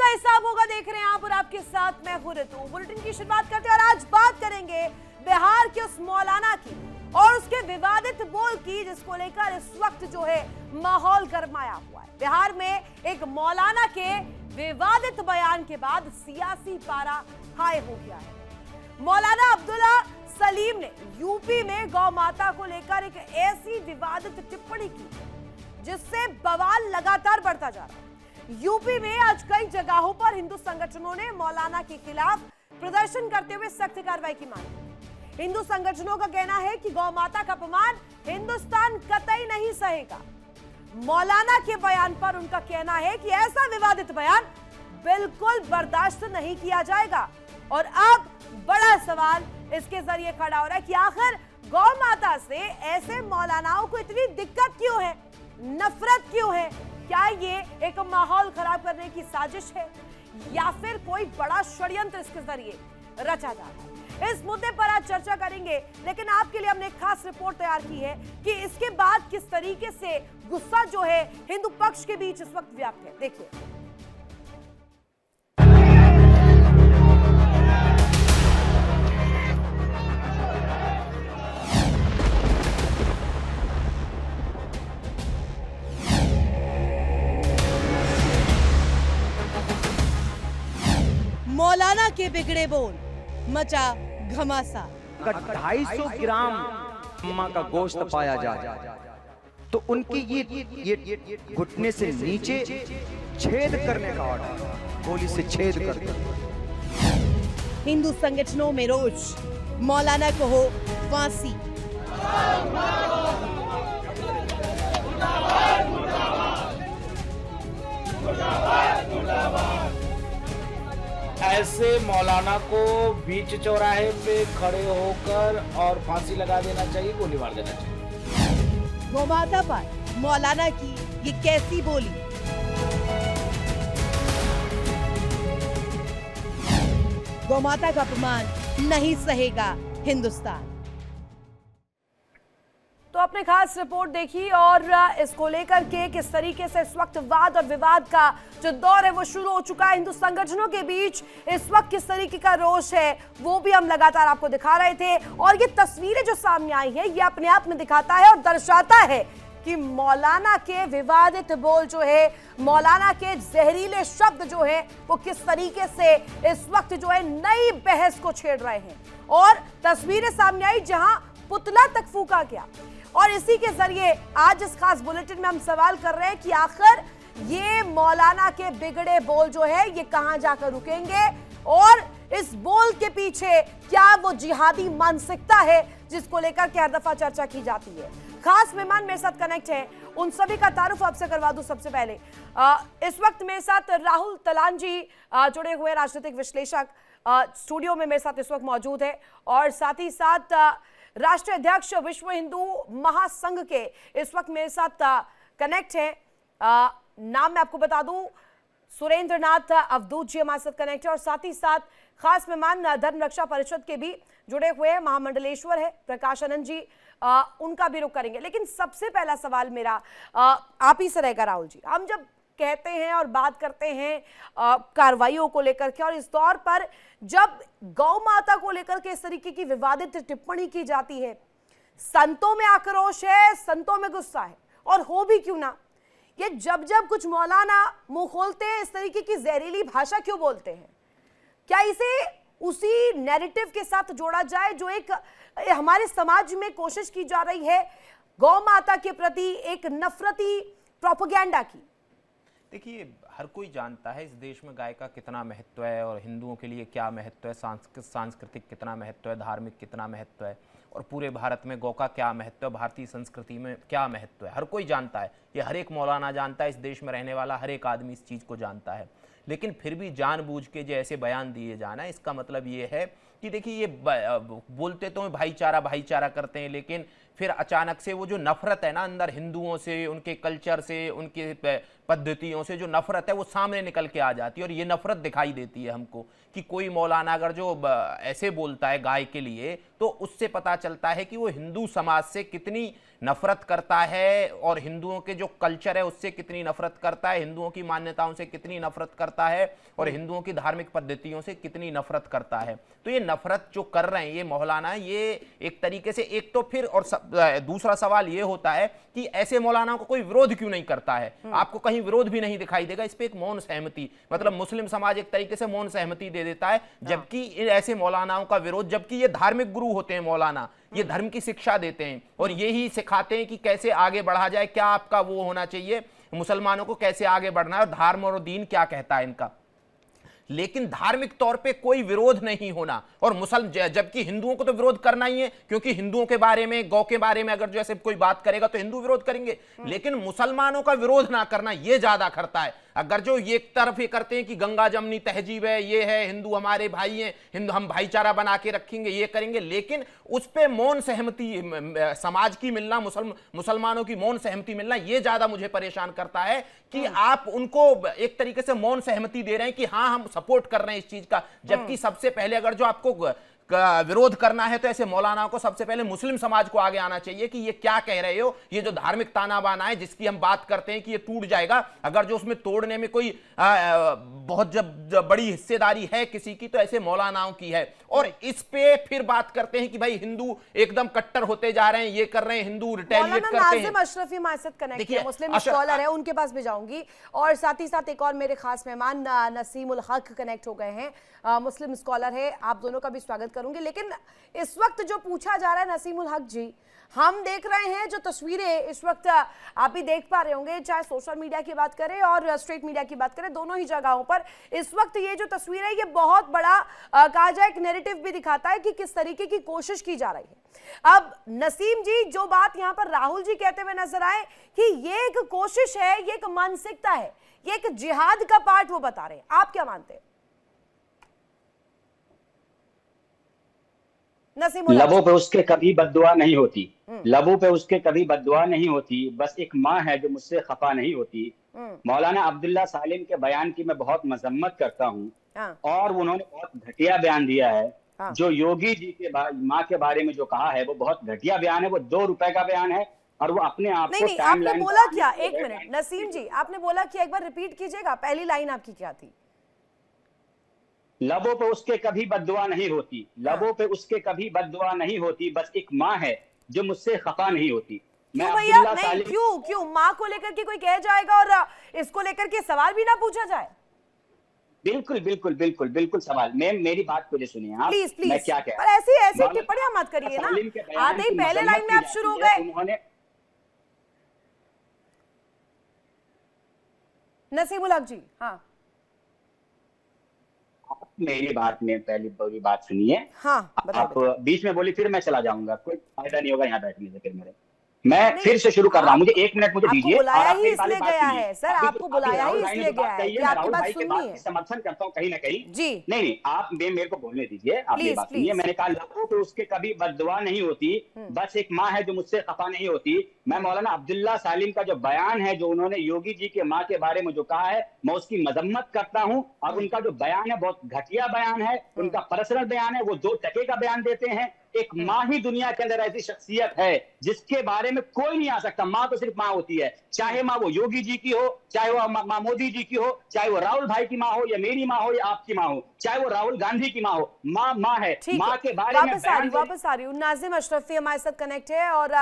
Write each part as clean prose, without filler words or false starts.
हिसाब होगा देख रहे हैं आप और आपके साथ मैं हूं ऋतु। बुलेटिन की शुरुआत करते हैं और आज बात करेंगे बिहार के उस मौलाना की और उसके विवादित बोल की जिसको लेकर इस वक्त जो है माहौल गरमाया हुआ है। बिहार में एक मौलाना के विवादित बयान के बाद सियासी पारा हाई हो गया है। मौलाना अब्दुल्ला सलीम ने यूपी में गौ माता को लेकर एक ऐसी विवादित टिप्पणी की जिससे बवाल लगातार बढ़ता जा रहा है। यूपी में आज कई जगहों पर हिंदू संगठनों ने मौलाना के खिलाफ प्रदर्शन करते हुए सख्त कार्रवाई की मांग। हिंदू संगठनों का कहना है कि गौ माता का अपमान हिंदुस्तान कतई नहीं सहेगा। मौलाना के बयान पर उनका कहना है कि ऐसा विवादित बयान बिल्कुल बर्दाश्त नहीं किया जाएगा। और अब बड़ा सवाल इसके जरिए खड़ा हो रहा है कि आखिर गौ माता से ऐसे मौलानाओं को इतनी दिक्कत क्यों है, नफरत क्यों है? क्या ये एक माहौल खराब करने की साजिश है या फिर कोई बड़ा षड्यंत्र इसके जरिए रचा जा रहा है? इस मुद्दे पर आज चर्चा करेंगे, लेकिन आपके लिए हमने एक खास रिपोर्ट तैयार की है कि इसके बाद किस तरीके से गुस्सा जो है हिंदू पक्ष के बीच इस वक्त व्याप्त है। देखिए, मौलाना के बिगड़े बोल, मचा घमासा। 250 ग्राम अम्मा का गोश्त पाया जाए तो उनकी ये घुटने से नीचे छेद करने का ऑर्डर, गोली से छेद कर दो। हिंदू संगठनों में रोष, मौलाना को हो फांसी। ऐसे मौलाना को बीच चौराहे पे खड़े होकर और फांसी लगा देना चाहिए, गोली मार देना चाहिए। गौमाता पर मौलाना की ये कैसी बोली? गौमाता का अपमान नहीं सहेगा हिंदुस्तान। तो आपने खास रिपोर्ट देखी और इसको लेकर के किस तरीके से इस वक्त वाद और विवाद का जो दौर है वो शुरू हो चुका है हिंदू संगठनों के बीच। इस वक्त किस तरीके का रोष है वो भी हम लगातार आपको दिखा रहे थे और ये तस्वीरें जो सामने आई है ये अपने आप में दिखाता है और दर्शाता है कि मौलाना के विवादित बोल जो है, मौलाना के जहरीले शब्द जो है वो किस तरीके से इस वक्त जो है नई बहस को छेड़ रहे हैं। और तस्वीरें सामने आई जहां पुतला तक फूका गया और इसी के जरिए आज इस खास बुलेटिन में हम सवाल कर रहे हैं कि आखिर ये मौलाना के बिगड़े बोल जो है ये कहां जाकर रुकेंगे और इस बोल के पीछे क्या वो जिहादी मानसिकता है जिसको लेकर के हर दफा चर्चा की जाती है। खास मेहमान मेरे साथ कनेक्ट है, उन सभी का तारुफ आपसे करवा दूं। सबसे पहले इस वक्त मेरे साथ राहुल तलान जी जुड़े हुए राजनीतिक विश्लेषक स्टूडियो में मेरे साथ इस वक्त मौजूद है और साथ ही साथ राष्ट्रीय अध्यक्ष विश्व हिंदू महासंघ के इस वक्त मेरे साथ कनेक्ट है। नाम मैं आपको बता दूं, सुरेंद्र नाथ अवधूत जी हमारे साथ कनेक्ट है और साथ ही साथ खास मेहमान धर्म रक्षा परिषद के भी जुड़े हुए हैं, महामंडलेश्वर है प्रकाश आनंद जी, उनका भी रुख करेंगे। लेकिन सबसे पहला सवाल मेरा आप ही से रहेगा राहुल जी। हम जब कहते हैं और बात करते हैं कार्रवाइयों को लेकर के और इस दौर पर जब गौ माता को लेकर के इस तरीके की विवादित टिप्पणी की जाती है, संतों में आक्रोश है, संतों में गुस्सा है और हो भी क्यों ना, ये जब जब कुछ मौलाना मुंह खोलते हैं इस तरीके की जहरीली भाषा क्यों बोलते हैं? क्या इसे उसी नैरेटिव के साथ जोड़ा जाए जो एक हमारे समाज में कोशिश की जा रही है गौ माता के प्रति एक नफरती प्रोपेगेंडा की? देखिए, हर कोई जानता है इस देश में गाय का कितना महत्व है और हिंदुओं के लिए क्या महत्व है, सांस्कृतिक कितना महत्व है, धार्मिक कितना महत्व है और पूरे भारत में गौ का क्या महत्व है, भारतीय संस्कृति में क्या महत्व है। हर कोई जानता है, ये हर एक मौलाना जानता है, इस देश में रहने वाला हर एक आदमी इस चीज़ को जानता है। लेकिन फिर भी जानबूझ के जो ऐसे बयान दिए जाना, इसका मतलब ये है कि देखिए ये बोलते तो भाईचारा भाईचारा करते हैं, लेकिन फिर अचानक से वो जो नफरत है ना अंदर हिंदुओं से, उनके कल्चर से, उनके पद्धतियों से जो नफरत है वो सामने निकल के आ जाती है। और ये नफरत दिखाई देती है हमको कि कोई मौलाना अगर जो ऐसे बोलता है गाय के लिए, तो उससे पता चलता है कि वो हिंदू समाज से कितनी नफरत करता है और हिंदुओं के जो कल्चर है उससे कितनी नफरत करता है, हिंदुओं की मान्यताओं से कितनी नफरत करता है और हिंदुओं की धार्मिक पद्धतियों से कितनी नफरत करता है। तो ये नफरत जो कर रहे हैं ये मौलाना, ये एक तरीके से एक तो फिर और दूसरा सवाल ये होता है कि ऐसे मौलानाओं को कोई विरोध क्यों नहीं करता है? आपको कहीं विरोध भी नहीं दिखाई देगा। इस पे एक मौन सहमति, मतलब मुस्लिम समाज एक तरीके से मौन सहमति दे देता है, जबकि ऐसे मौलानाओं का विरोध, जबकि ये धार्मिक गुरु होते हैं मौलाना, ये धर्म की शिक्षा देते हैं और यही सिखाते हैं कि कैसे आगे बढ़ा जाए, क्या आपका वो होना चाहिए, मुसलमानों को कैसे आगे बढ़ना है और धर्म और दीन क्या कहता है इनका। लेकिन धार्मिक तौर पे कोई विरोध नहीं होना, और जबकि हिंदुओं को तो विरोध करना ही है, क्योंकि हिंदुओं के बारे में, गौ के बारे में अगर जैसे कोई बात करेगा तो हिंदू विरोध करेंगे, लेकिन मुसलमानों का विरोध ना करना ये ज्यादा करता है। अगर जो ये एक तरफ ये करते हैं कि गंगा जमनी तहजीब है, ये है, हिंदू हमारे भाई हैं, हिंदू हम भाईचारा बना के रखेंगे, ये करेंगे, लेकिन उस पे मौन सहमति समाज की मिलना, मुसलमानों की मौन सहमति मिलना, ये ज्यादा मुझे परेशान करता है कि आप उनको एक तरीके से मौन सहमति दे रहे हैं कि हाँ हम सपोर्ट कर रहे हैं इस चीज का, जबकि सबसे पहले अगर जो आपको विरोध करना है तो ऐसे मौलानाओं को सबसे पहले मुस्लिम समाज को आगे आना चाहिए कि ये क्या कह रहे हो, ये जो धार्मिक ताना बाना है जिसकी हम बात करते हैं कि ये टूट जाएगा, अगर जो उसमें तोड़ने में कोई बहुत जब बड़ी हिस्सेदारी है किसी की तो ऐसे मौलानाओं की है। और इस पे फिर बात करते हैं कि भाई हिंदू एकदम कट्टर होते जा रहे हैं, ये कर रहे हैं, हिंदू रिटेलिएट करते हैं। नाज़िम अशरफी हमारे साथ कनेक्ट है, मुस्लिम स्कॉलर है, उनके पास भी जाऊंगी, और साथ ही साथ एक और मेरे खास मेहमान नसीमुल हक कनेक्ट हो गए हैं, मुस्लिम स्कॉलर है, आप दोनों का भी स्वागत करूंगी। लेकिन इस वक्त जो पूछा जा रहा है नसीमुल हक जी, हम देख रहे हैं जो तस्वीरें इस वक्त आप भी देख पा रहे होंगे, चाहे सोशल मीडिया की बात करें और स्ट्रीट मीडिया की बात करें, दोनों ही जगहों पर इस वक्त ये जो तस्वीर है ये बहुत बड़ा कहा जाए एक नैरेटिव भी दिखाता है कि किस तरीके की कोशिश की जा रही है। अब नसीम जी, जो बात यहाँ पर राहुल जी कहते हुए नजर आए कि ये एक कोशिश है, ये एक मानसिकता है, ये एक जिहाद का पार्ट वो बता रहे हैं, आप क्या मानते हैं? लबों पे उसके कभी बद्दुआ नहीं होती, लबों पे उसके कभी बद्दुआ नहीं होती, बस एक माँ है जो मुझसे खफा नहीं होती। मौलाना अब्दुल्ला सालिम के बयान की मैं बहुत मजम्मत करता हूँ और उन्होंने बहुत घटिया बयान दिया है। जो योगी जी के माँ के बारे में जो कहा है वो बहुत घटिया बयान है, वो 2 रुपए का बयान है और वो अपने आप को नहीं, आपने बोला क्या? एक मिनट नसीम जी, आपने बोला क्या, एक बार रिपीट कीजिएगा, पहली लाइन आपकी क्या थी? लबों पे उसके कभी बद्दुआ नहीं होती, लबों पे उसके कभी बद्दुआ नहीं होती, बस एक माँ है जो मुझसे खफा नहीं होती। क्यों भैया? नहीं, क्यों माँ को लेकर के कोई कह जाएगा और इसको लेकर के सवाल भी ना पूछा जाए? बिल्कुल बिल्कुल बिल्कुल बिल्कुल सवाल। मैम मेरी बात को सुनिए आप, प्लीज प्लीज, मैं क्या कह पर ऐसी टिप्पणियां मत करिए ना, आधे ही पहले लाइन में आप शुरू हो गए। उन्होंने नसीमुल हक जी, हाँ मेरी बात में पहली बात सुनिए। हाँ, आप बीच में बोली फिर मैं चला जाऊंगा, कोई फायदा नहीं होगा यहाँ बैठने से। फिर मेरे मैं फिर से शुरू कर रहा हूँ, मुझे 1 मिनट मुझे दीजिए। बुलाया ही इसलिए गया है सर, आपको बुलाया ही इसलिए गया है कि आपकी बात सुननी है। समर्थन करता हूँ कहीं ना कहीं जी। नहीं, आप मेरे को बोलने दीजिए, आप मेरी बात सुनिए। मैंने कहा लबों पे उसके कभी बद्दुआ नहीं होती, बस एक माँ है जो मुझसे खफा नहीं होती। मैं मौलाना अब्दुल्ला सालिम का जो बयान है, जो उन्होंने योगी जी के माँ के बारे में जो कहा है, मैं उसकी मजम्मत करता हूँ और उनका जो बयान है बहुत घटिया बयान है, उनका पर्सनल बयान है, वो 2 टके का बयान देते हैं। एक माँ ही दुनिया के अंदर ऐसी शख्सियत है जिसके बारे में कोई नहीं आ सकता। माँ तो सिर्फ माँ होती है, चाहे माँ वो योगी जी की हो, चाहे वो माँ मोदी जी की हो, चाहे वो राहुल भाई की माँ हो या मेरी माँ हो या आपकी माँ हो, चाहे वो राहुल गांधी की माँ हो, माँ माँ है। माँ के बारे में वापस आ रही हूँ। नाज़िम अशरफी हमारे साथ कनेक्ट है और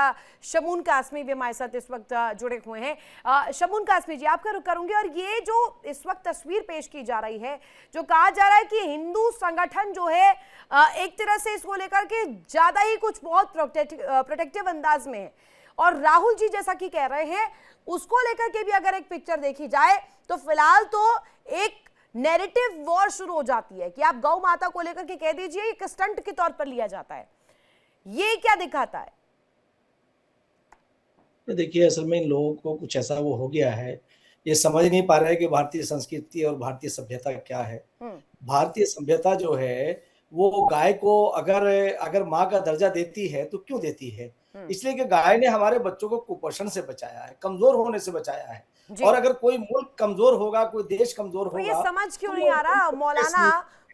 शमून कासमी भी हमारे साथ इस वक्त जुड़े हुए हैं। शमून कासमी जी, आपका रुख करूंगी। और ये जो इस वक्त तस्वीर पेश की जा रही है, जो कहा जा रहा है कि हिंदू संगठन जो है एक तरह से इसको लेकर के ज्यादा ही कुछ बहुत प्रोटेक्टिव अंदाज में है, और राहुल जी जैसा कि कह रहे हैं उसको लेकर के भी अगर एक पिक्चर देखी जाए तो फिलहाल तो एक नैरेटिव वॉर शुरू हो जाती है कि आप गौ माता को लेकर के कह दीजिए, एक स्टंट के तौर पर लिया जाता है। ये क्या दिखाता है? देखिए, असल में इन लोगों को कुछ ऐसा वो हो गया है, ये समझ नहीं पा रहे हैं कि भारतीय संस्कृति और भारतीय सभ्यता क्या है। भारतीय सभ्यता जो है वो गाय को अगर माँ का दर्जा देती है तो क्यों देती है? इसलिए कि गाय ने हमारे बच्चों को कुपोषण से बचाया है, कमजोर होने से बचाया है। जी। और अगर कोई मुल्क कमजोर होगा, कोई देश कमजोर तो ये होगा, समझ क्यों तो नहीं आ रहा वो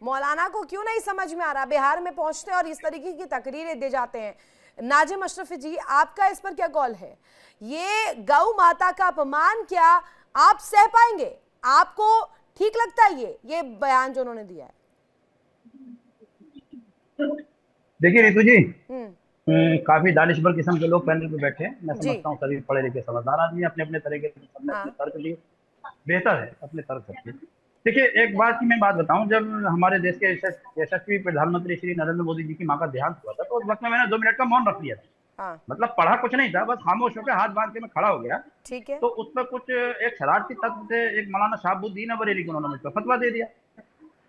मौलाना को क्यों नहीं समझ में आ रहा? बिहार में पहुंचते और इस तरीके की तकरीरें दे जाते हैं। नाजिम अशरफी जी, आपका इस पर क्या कॉल है? ये गौ माता का अपमान क्या आप सह पाएंगे? आपको ठीक लगता है ये बयान जो उन्होंने दिया है? देखिए रितु जी, काफी दानिशवर किस्म के लोग पैनल पे बैठे हैं। मैं समझता हूँ सभी पढ़े लिखे समझदार आदमी अपने अपने तरीके से सबने अपने तर्क दिए, बेहतर है अपने तर्क सबके। देखिए एक बात की मैं बात बताऊं, जब हमारे देश के यशस्वी प्रधानमंत्री श्री नरेंद्र मोदी जी की मां का देहांत हुआ था, तो उस वक्त में मैंने 2 मिनट का मौन रख लिया था। मतलब पढ़ा कुछ नहीं था, बस खामोश होकर हाथ बांध के मैं खड़ा हो गया। ठीक है। तो उस पर कुछ एक शरारती तत्व थे, एक मौलाना शहाबुद्दीन बरेली को, उन्होंने मुझ पर फतवा दे दिया।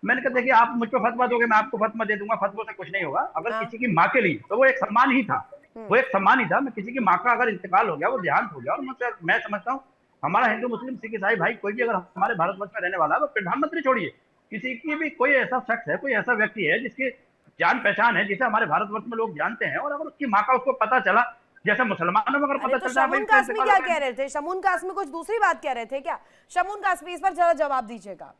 मैंने कहा देखिए आप मुझ पर फतवा दोगे, मैं आपको फतवा दे दूंगा, फतवों से कुछ नहीं होगा। अगर किसी की माँ के लिए तो वो एक सम्मान ही था, वो एक सम्मान ही था। मैं किसी की माँ का अगर इंतकाल हो गया, वो देहांत हो गया, और मैं समझता हूँ हमारा हिंदू मुस्लिम सिख ईसाई भाई कोई भी अगर हमारे भारतवर्ष में रहने वाला है, वो प्रधानमंत्री छोड़िए, किसी की भी कोई ऐसा शख्स है, कोई ऐसा व्यक्ति है जिसकी जान पहचान है, जिसे हमारे भारतवर्ष में लोग जानते हैं, और अगर उसकी माँ का उसको पता चला, जैसे मुसलमानों में अगर पता चलता है। शमून कासमी क्या कह रहे थे? शमून कासमी कुछ दूसरी बात कह रहे थे क्या? शमून कासमी, इस पर जरा जवाब दीजिएगा।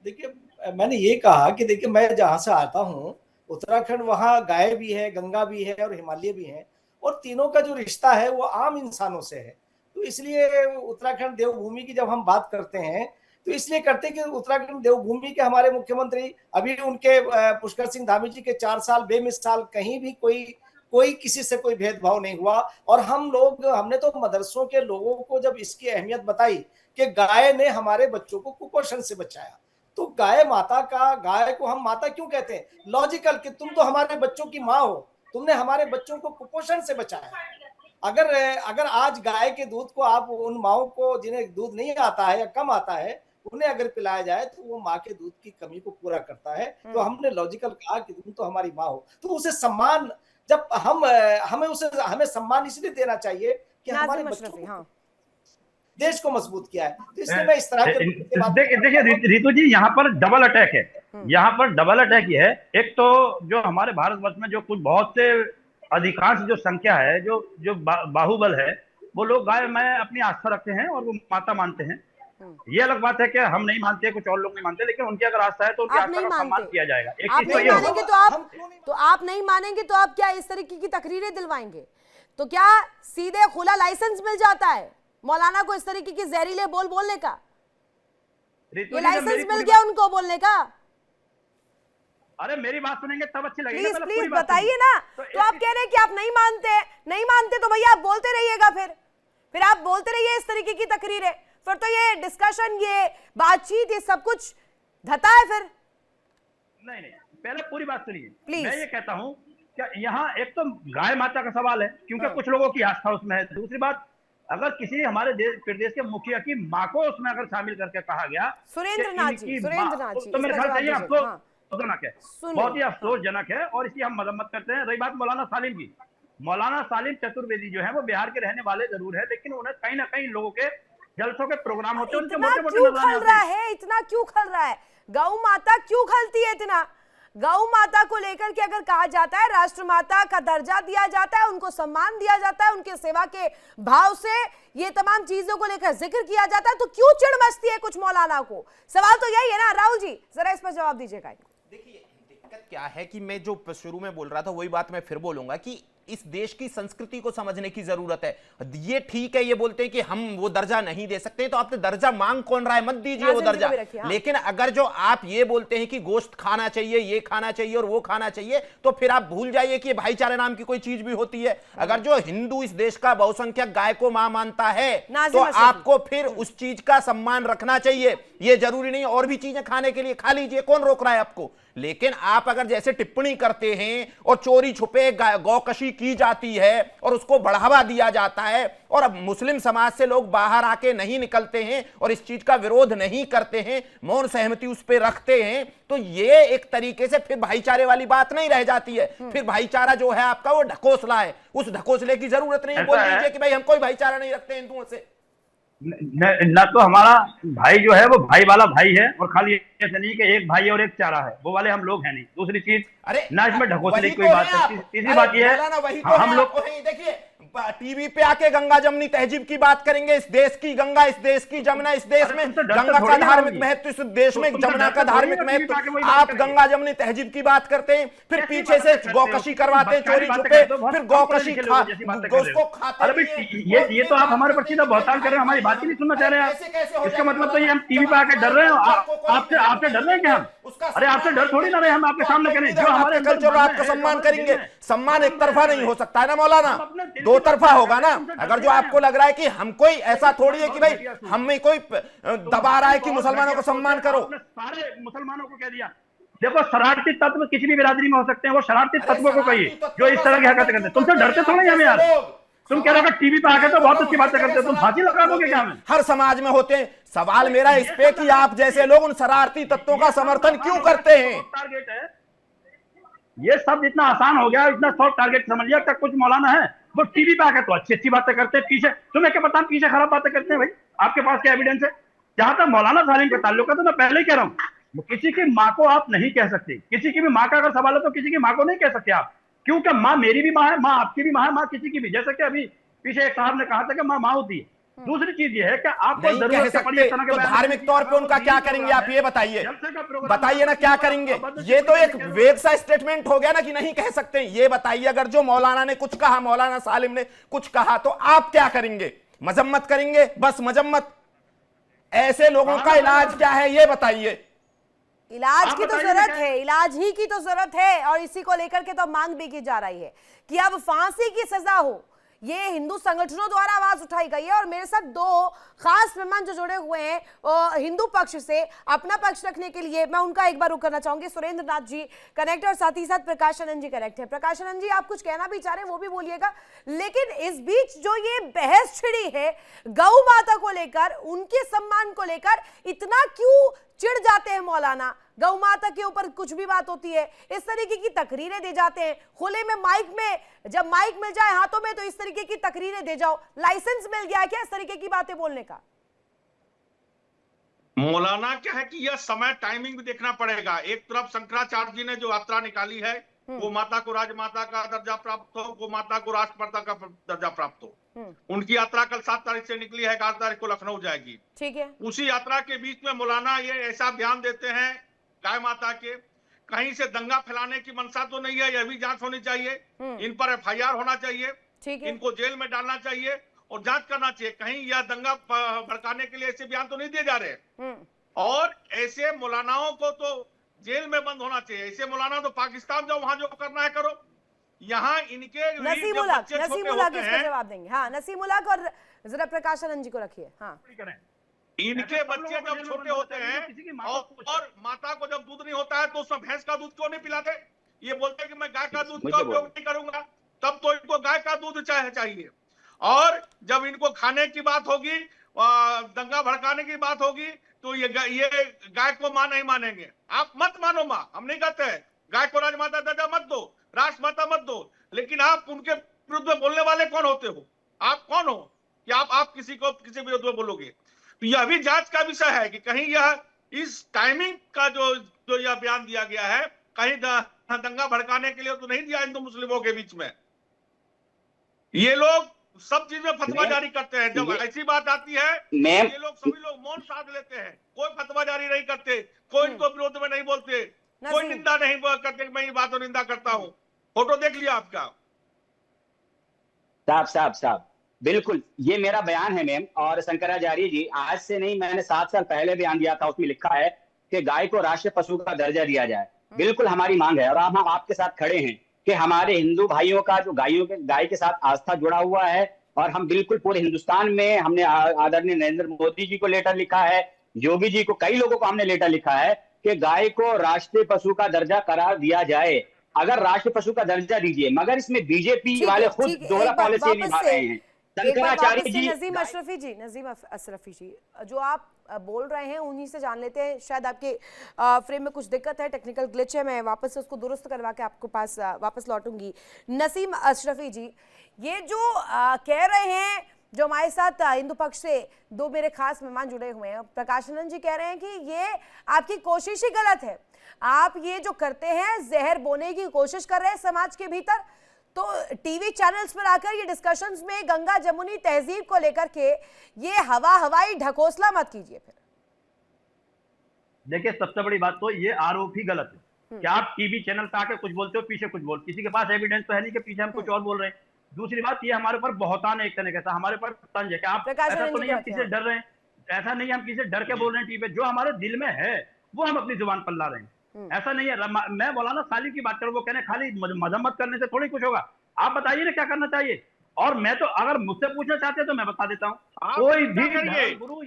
देखिए मैंने ये कहा कि देखिए मैं जहां से आता हूँ उत्तराखंड, वहाँ गाय भी है, गंगा भी है और हिमालय भी है, और तीनों का जो रिश्ता है वो आम इंसानों से है। तो इसलिए उत्तराखंड देवभूमि की जब हम बात करते हैं तो इसलिए करते हैं कि उत्तराखंड देवभूमि के हमारे मुख्यमंत्री, अभी उनके पुष्कर सिंह धामी जी के 4 साल बेमिसाल, कहीं भी कोई किसी से कोई भेदभाव नहीं हुआ। और हमने तो मदरसों के लोगों को जब इसकी अहमियत बताई कि गाय ने हमारे बच्चों को कुपोषण से बचाया, तो गाय को हम माता क्यों कहते हैं? लॉजिकल कि तुम तो हमारे बच्चों की माँ हो, तुमने हमारे बच्चों को कुपोषण से बचाया। अगर आज गाय के दूध को आप उन माओं को जिन्हें दूध नहीं आता है या कम आता है, उन्हें अगर पिलाया जाए तो वो माँ के दूध की कमी को पूरा करता है। तो हमने लॉजिकल कहा कि तुम तो हमारी माँ हो, तो उसे सम्मान, जब हमें सम्मान इसलिए देना चाहिए कि हमारे बच्चों को, देश को मजबूत किया है। तो इसलिए मैं इस तरह के देखिए रितु जी, यहाँ पर डबल अटैक है। यहाँ पर डबल अटैक ये है, एक तो जो हमारे भारतवर्ष में जो कुछ बहुत से अधिकांश जो संख्या है, जो बाहुबल है, वो लोग गाय में अपनी आस्था रखते हैं और वो माता मानते हैं। ये अलग बात है कि हम नहीं मानते, कुछ और लोग नहीं मानते, लेकिन उनकी अगर आस्था है तो उनकी आस्था का सम्मान किया जाएगा। एक चीज तो ये होगा, तो आप नहीं मानेंगे तो आप क्या इस तरीके की तकरीरें दिलवाएंगे? तो क्या सीधे खुला लाइसेंस मिल जाता है मौलाना को इस तरीके की जहरीले बोलने का? ये लाइसेंस मिल गया उनको बोलने का? अरे मेरी बात सुनेंगे तब अच्छी लगेगी। प्लीज बताइए ना। तो आप कह रहे हैं कि आप नहीं मानते तो भैया आप बोलते रहिएगा, फिर आप बोलते रहिए इस तरीके की तकरीरें, फिर तो ये डिस्कशन, ये बातचीत, ये सब कुछ धता है फिर। नहीं, पहले पूरी बात सुनिए। प्लीज। मैं ये कहता हूँ कि यहाँ एक तो गाय माता का सवाल है, क्योंकि कुछ लोगों की आस्था उसमें है। दूसरी बात, अगर किसी हमारे प्रदेश के मुखिया की माँ को उसमें अगर शामिल करके कहा गया, सुरेंद्र नाथ जी, तो मेरे ख्याल से ये अफसोसजनक है, बहुत ही अफसोसजनक है, और इसकी हम मजम्मत करते हैं। रही बात मौलाना सालिम की, मौलाना सालिम चतुर्वेदी जो है वो बिहार के रहने वाले जरूर है, लेकिन उन्हें कहीं ना कहीं लोगों के जलसों के प्रोग्राम होते हैं, उनके मोटे-मोटे नजराने आते हैं। इतना क्यों खल रहा है? गौ माता क्यों खलती है इतना? गौ माता को लेकर के अगर कहा जाता है, राष्ट्र माता का दर्जा दिया जाता है, उनको सम्मान दिया जाता है, उनके सेवा के भाव से ये तमाम चीजों को लेकर जिक्र किया जाता है, तो क्यों चिढ़ मचती है कुछ मौलाना को? सवाल तो यही है ना। राहुल जी जरा इस पर जवाब दीजिएगा। देखिए दिक्कत क्या है कि मैं जो शुरू में बोल रहा था वही बात मैं फिर बोलूंगा कि इस देश की संस्कृति को समझने की जरूरत है। ये ठीक है, ये बोलते हैं कि हम वो दर्जा नहीं दे सकते, तो आपने दर्जा मांग कौन रहा है? मत दीजिए वो दर्जा। लेकिन अगर जो आप ये बोलते हैं कि गोश्त खाना चाहिए, ये खाना चाहिए और वो खाना चाहिए, तो फिर आप भूल जाइए कि भाईचारे नाम की कोई चीज भी होती है। अगर जो हिंदू इस देश का बहुसंख्यक गाय को मां मानता है, तो आपको फिर उस चीज का सम्मान रखना चाहिए। ये जरूरी नहीं और भी चीजें खाने के लिए खा लीजिए, कौन रोक रहा है आपको? लेकिन आप अगर जैसे टिप्पणी करते हैं और चोरी छुपे गौकशी की जाती है और उसको बढ़ावा दिया जाता है, और अब मुस्लिम समाज से लोग बाहर आके नहीं निकलते हैं और इस चीज का विरोध नहीं करते हैं, मौन सहमति उस पर रखते हैं, तो ये एक तरीके से फिर भाईचारे वाली बात नहीं रह जाती है। फिर भाईचारा जो है आपका वो ढकोसला है। उस ढकोसले की जरूरत नहीं है। बोल दीजिए कि भाई हम कोई भाईचारा नहीं रखते हिंदुओं से। न तो हमारा भाई जो है वो भाई वाला भाई है, और खाली ऐसे नहीं कि एक भाई और एक चारा है, वो वाले हम लोग हैं नहीं। दूसरी चीज, अरे ना इसमें ढकोसले की कोई वही बात तो है। हैं आप। तीसरी बात ये मौलाना, वही है तो हम हैं लोग आप। वही देखिए, टीवी पे आके गंगा जमनी तहजीब की बात करेंगे, इस देश की गंगा, इस देश की जमुना, इस देश में तुम तो डरते गंगा का थोड़ी ना धार्मिक होगी। महत्व, इस देश में तुम तो जमुना डरते का थोड़ी धार्मिक ना, टीवी पे महत्व। आके वही बात आप करेंगे। गंगा जमनी तहजीब की बात करते हैं, फिर कैसी पीछे बातें से करते हो? गौकशी करवाते हैं, चोरी बातें छुपे, करते हो, बहुत फिर कम गौकशी पढ़े लिखे लोग जैसी बातें कर रहे हो। उसको खाते अरे नहीं भाई, हैं। ये तो आप हमारे पर सीधा बहतान कर रहे हैं, हमारी बात ही नहीं सुनना चाह रहे हैं कैसे कैसे हो आप। इसका जाएगा मतलब तो ये हम मौलाना? टीवी जब पे आके डर रहे हो। आपसे आपसे डर रहे हैं क्या हम? अरे आपसे डर थोड़ी ना रहे, हम आपके सामने करें जो हमारे अंदर कल्चर, आपका सम्मान करेंगे। सम्मान एक तरफा नहीं हो सकता है ना मौलाना, दो तरफा होगा ना। अगर जो आपको लग रहा है कि हम कोई ऐसा थोड़ी है कि भाई हम में कोई दबा रहा है कि मुसलमानों को सम्मान करो। आपने सारे मुसलमानों को कह दिया। देखो, शरारती तत्व किसी भी बिरादरी में हो सकते हैं, वो शरारती तत्वों को कहिए जो इस तरह की हरकतें करते हैं। तुमसे डरते थोड़ी हमें यार। तुम कह रहे हो टीवी पे आके तो बहुत अच्छी बातें करते हो, तुम फांसी लगा दोगे क्या हमें? हर समाज में होते हैं। सवाल मेरा इस पे कि आप जैसे लोग उन शरारती तत्वों का समर्थन क्यों करते हैं? टारगेट है ये सब, इतना आसान हो गया, इतना सॉफ्ट टारगेट समझ लिया। क्या कुछ मौलाना है वो टीवी पे आकर तो अच्छी अच्छी बातें करते हैं, पीछे तुम्हें क्या पता पीछे खराब बातें करते हैं? भाई आपके पास क्या एविडेंस है? जहां तक मौलाना सालिम का ताल्लुक है तो मैं पहले ही कह रहा हूँ, किसी की माँ को आप नहीं कह सकते। किसी की भी माँ का अगर सवाल है तो किसी की माँ को नहीं कह सकते आप, क्योंकि माँ मेरी भी माँ है, माँ आपकी भी माँ है, माँ किसी की भी। जैसे कि अभी पीछे एक साहब ने कहा था कि माँ होती है। दूसरी चीज ये है कि आपको नहीं कह जरूरत सकते पड़ी इस तरह के तो बयान धार्मिक करने की। तौर पे उनका क्या करेंगे आप ये बताइए, बताइए ना क्या करेंगे? ये तो एक वेग सा स्टेटमेंट हो गया ना कि नहीं कह सकते। ये बताइए, अगर जो मौलाना ने कुछ कहा, मौलाना सालिम ने कुछ कहा, तो आप क्या करेंगे? मजम्मत करेंगे, बस मजम्मत? ऐसे लोगों का इलाज क्या है ये बताइए। इलाज की तो जरूरत है, इलाज ही की तो जरूरत है, और इसी को लेकर के तो मांग भी की जा रही है कि अब फांसी की सजा हो। ये हिंदू संगठनों द्वारा आवाज उठाई गई है, और मेरे साथ दो खास मेहमान जो जुड़े हुए हैं हिंदू पक्ष से अपना पक्ष रखने के लिए, मैं उनका एक बार रुक करना चाहूंगी। सुरेंद्र नाथ जी कनेक्ट, और साथ ही साथ प्रकाश आनंद जी कनेक्ट है। प्रकाश आनंद जी, आप कुछ कहना भी चाह रहे हैं वो भी बोलिएगा, लेकिन इस बीच जो ये बहस छिड़ी है गौ माता को लेकर, उनके सम्मान को लेकर, इतना क्यों चिढ़ जाते हैं मौलाना? गौ माता के ऊपर कुछ भी बात होती है, इस तरीके की तकरीरें दे जाते हैं खुले में, माइक में, जब माइक मिल जाए हाथों में तो इस तरीके की तकरीरें दे जाओ। लाइसेंस मिल गया क्या इस तरीके की बातें बोलने का? मौलाना क्या है कि यह समय टाइमिंग भी देखना पड़ेगा। एक तरफ शंकराचार्य जी ने जो यात्रा निकाली है, गो माता को राजमाता का दर्जा प्राप्त हो, गो माता को राष्ट्रमाता का दर्जा प्राप्त हो, उनकी यात्रा कल 7 तारीख से निकली है, 11 तारीख को लखनऊ जाएगी। ठीक है। उसी यात्रा के बीच में मौलाना ये ऐसा बयान देते हैं गाय माता के, कहीं से दंगा फैलाने की मंशा तो नहीं है, यह भी जांच होनी चाहिए, इन पर FIR होना चाहिए, इनको जेल में डालना चाहिए और जांच करना चाहिए, कहीं यह दंगा भड़काने के लिए ऐसे बयान तो नहीं दिए जा रहे। और ऐसे मौलानाओं को तो जेल में बंद होना चाहिए। ऐसे मौलाना तो पाकिस्तान जाओ, वहां जो करना है करो। यहाँ इनके नसीम उलग इसका जवाब देंगे। हाँ, नसीम उलग, और जरा प्रकाश आनंद जी को रखिए। हाँ, इनके बच्चे जब छोटे होते हैं और माता को जब दूध नहीं होता है तो उसमें भैंस का दूध क्यों नहीं पिलाते? ये बोलते हैं कि मैं गाय का दूध का उपयोग नहीं करूंगा, तब तो इनको गाय का दूध चाहिए। और जब इनको खाने की बात होगी, दंगा भड़काने की बात होगी, तो ये गाय को मां नहीं मानेंगे। आप मत मानो मां, हम नहीं कहते हैं गाय को राजमाता दर्जा मत दो, राष्ट्रमाता मत दो, लेकिन आप उनके विरुद्ध में बोलने वाले कौन होते हो? आप कौन हो कि आप किसी विरुद्ध में बोलोगे? तो यह भी जांच का विषय है कि कहीं यह इस टाइमिंग का जो यह बयान दिया गया है, कहीं दंगा भड़काने के लिए तो नहीं दिया हिंदू मुस्लिमों के बीच में। ये लोग सब चीज में फतवा जारी करते हैं, जब ऐसी बात आती है ये लोग सभी लोग मौन साध लेते हैं, कोई फतवा जारी नहीं करते, कोई इनको विरोध में नहीं बोलते, कोई निंदा नहीं करते। मैं ये बात निंदा करता हूँ, फोटो देख लिया आपका। साहब बिल्कुल ये मेरा बयान है मैम। और शंकराचार्य जी आज से नहीं, मैंने 7 साल पहले बयान दिया था, उसमें लिखा है कि गाय को राष्ट्रीय पशु का दर्जा दिया जाए। बिल्कुल हमारी मांग है, और हम आपके साथ खड़े हैं कि हमारे हिंदू भाइयों का जो गाय के साथ आस्था जुड़ा हुआ है, और हम बिल्कुल पूरे हिंदुस्तान में हमने आदरणीय नरेंद्र मोदी जी को लेटर लिखा है, योगी जी को, कई लोगों को हमने लेटर लिखा है कि गाय को राष्ट्रीय पशु का दर्जा करार दिया जाए। अगर राष्ट्रीय पशु का दर्जा दीजिए, मगर इसमें बीजेपी वाले खुद दोहरा पॉलिसी निभा रहे हैं। शंकराचार्य जी, नजीम अशरफी जी, जो आप बोल रहे हैं उन्हीं से जान लेते हैं। शायद आपके फ्रेम में कुछ दिक्कत है, टेक्निकल ग्लिच है, मैं वापस से उसको दुरुस्त करवा के आपको पास वापस लौटूंगी। नसीम अशरफी जी, ये जो कह रहे हैं जो हमारे साथ हिंदू पक्ष से दो मेरे खास मेहमान जुड़े हुए हैं। प्रकाशानंद जी कह रहे हैं कि ये आपकी कोशिश ही गलत है, आप ये जो करते हैं जहर बोने की कोशिश कर रहे हैं समाज के भीतर। तो टीवी चैनल्स पर आकर ये डिस्कशंस में गंगा जमुनी तहजीब को लेकर के ये हवाई ढकोसला मत कीजिए। फिर देखिए, सबसे बड़ी बात तो ये आरोप ही गलत है कि आप टीवी चैनल पे आके कुछ बोलते हो, पीछे कुछ बोल, किसी के पास एविडेंस तो है नहीं कि पीछे हम कुछ और बोल रहे हैं। दूसरी बात, ये हमारे ऊपर बहुतान है एक तरीके से, हमारे ऊपर तंज है कि आप ऐसा तो नहीं हम किसी से डर रहे हैं, ऐसा नहीं हम किसी से डर के बोल रहे हैं टीवी पे, जो हमारे दिल में है वो हम अपनी जुबान पर ला रहे हैं। ऐसा नहीं है। मैं मौलाना सालिम की बात करूं, वो कहने खाली मजम्मत करने से थोड़ी कुछ होगा। आप बताइए ना क्या करना चाहिए। और मैं तो अगर मुझसे पूछना चाहते हैं तो मैं बता देता हूँ, कोई भी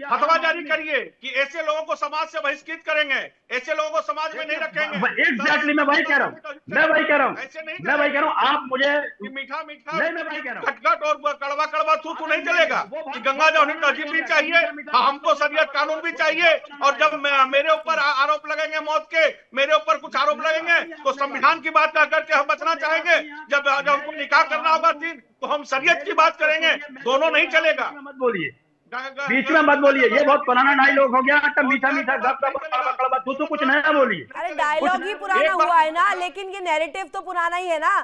फतवा जारी करिए कि ऐसे लोगों को समाज से बहिष्कृत करेंगे, ऐसे लोगों को समाज में नहीं रखेंगे। एग्जैक्टली मैं वही कह रहा हूँ, मैं वही कह रहा हूँ। आप मुझे मीठा नहीं, मैं वही कह रहा हूँ, खटखट और कड़वा कड़वा थू नहीं चलेगा कि गंगा जमुनी तहजीब भी चाहिए, हमको शरीयत कानून भी चाहिए। और जब मेरे ऊपर आरोप लगेंगे मौत के, मेरे ऊपर कुछ आरोप लगेंगे तो संविधान की बात कर करके हम बचना चाहेंगे। जब हमको निकाह करना होगा तो हम शरीयत की बात करेंगे, दोनों नहीं चलेगा। मत बोलिए, बीच में मत बोलिए, ये बहुत पुराना डायलॉग हो गया। मीठा मीठा गप तू कुछ नया बोलिए। अरे डायलॉग ही पुराना हुआ है ना, लेकिन ये नैरेटिव तो पुराना ही है ना।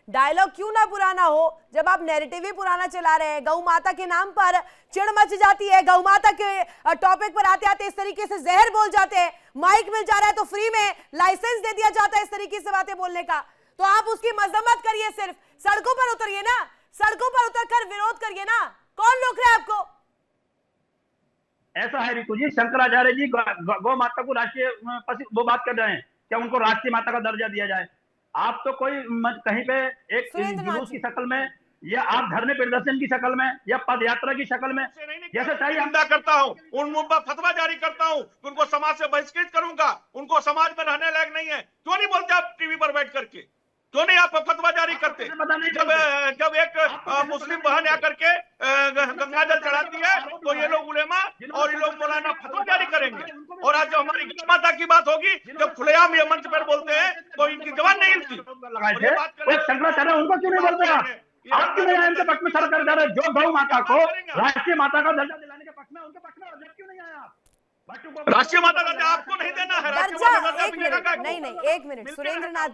डायलॉग क्यों ना पुराना हो जब आप नैरेटिव ही पुराना चला रहे हैं। गौ माता के नाम पर चिढ़ मच जाती है, गौ माता के टॉपिक पर आते आते इस तरीके से जहर बोल जाते हैं। माइक मिल जा रहा है तो फ्री में लाइसेंस दे दिया जाता है इस तरीके से बातें बोलने का। तो आप उसकी मजम्मत करिए, सिर्फ सड़कों पर उतरिए ना, सड़कों पर उतरकर विरोध करिए ना। कौन रोक रहा है आपको? ऐसा है रितु जी, शंकराचार्य जी गौ माता को राष्ट्रीय वो बात कर रहे हैं, क्या उनको राष्ट्रीय माता का दर्जा दिया जाए? आप तो कोई कहीं पे एक जुलूस की शक्ल में, या आप धरने प्रदर्शन की शक्ल में, या पद यात्रा की शक्ल में, जैसे चाहिए निंदा करता हूँ, उन पर फतवा जारी करता हूँ, उनको समाज से बहिष्कृत करूंगा, उनको समाज में रहने लायक नहीं है। क्यों नहीं बोलते आप टीवी पर बैठ करके? क्यों नहीं आप फतवा जारी करते? जब एक मुस्लिम बहन आकर के गंगा जल चढ़ाती है तो ये लोग उलेमा और ये लोग मौलाना फतवा जारी करेंगे। और आज जब हमारी गौ माता की बात होगी, जब खुलेआम ये मंच पर बोलते हैं तो इनकी जबान नहीं हिलती। शंकराचार्य उनको क्यों नहीं बोलते? आप क्यों नहीं आए उनके पक्ष में? शंकराचार्य जो गौ माता को राष्ट्रीय माता का दर्जा दिलाने के पक्ष में, उनके पक्ष में क्यों नहीं आया? राष्ट्रीय माता दर्जा आपको नहीं देना है। एक मिनट सुरेंद्र नाथ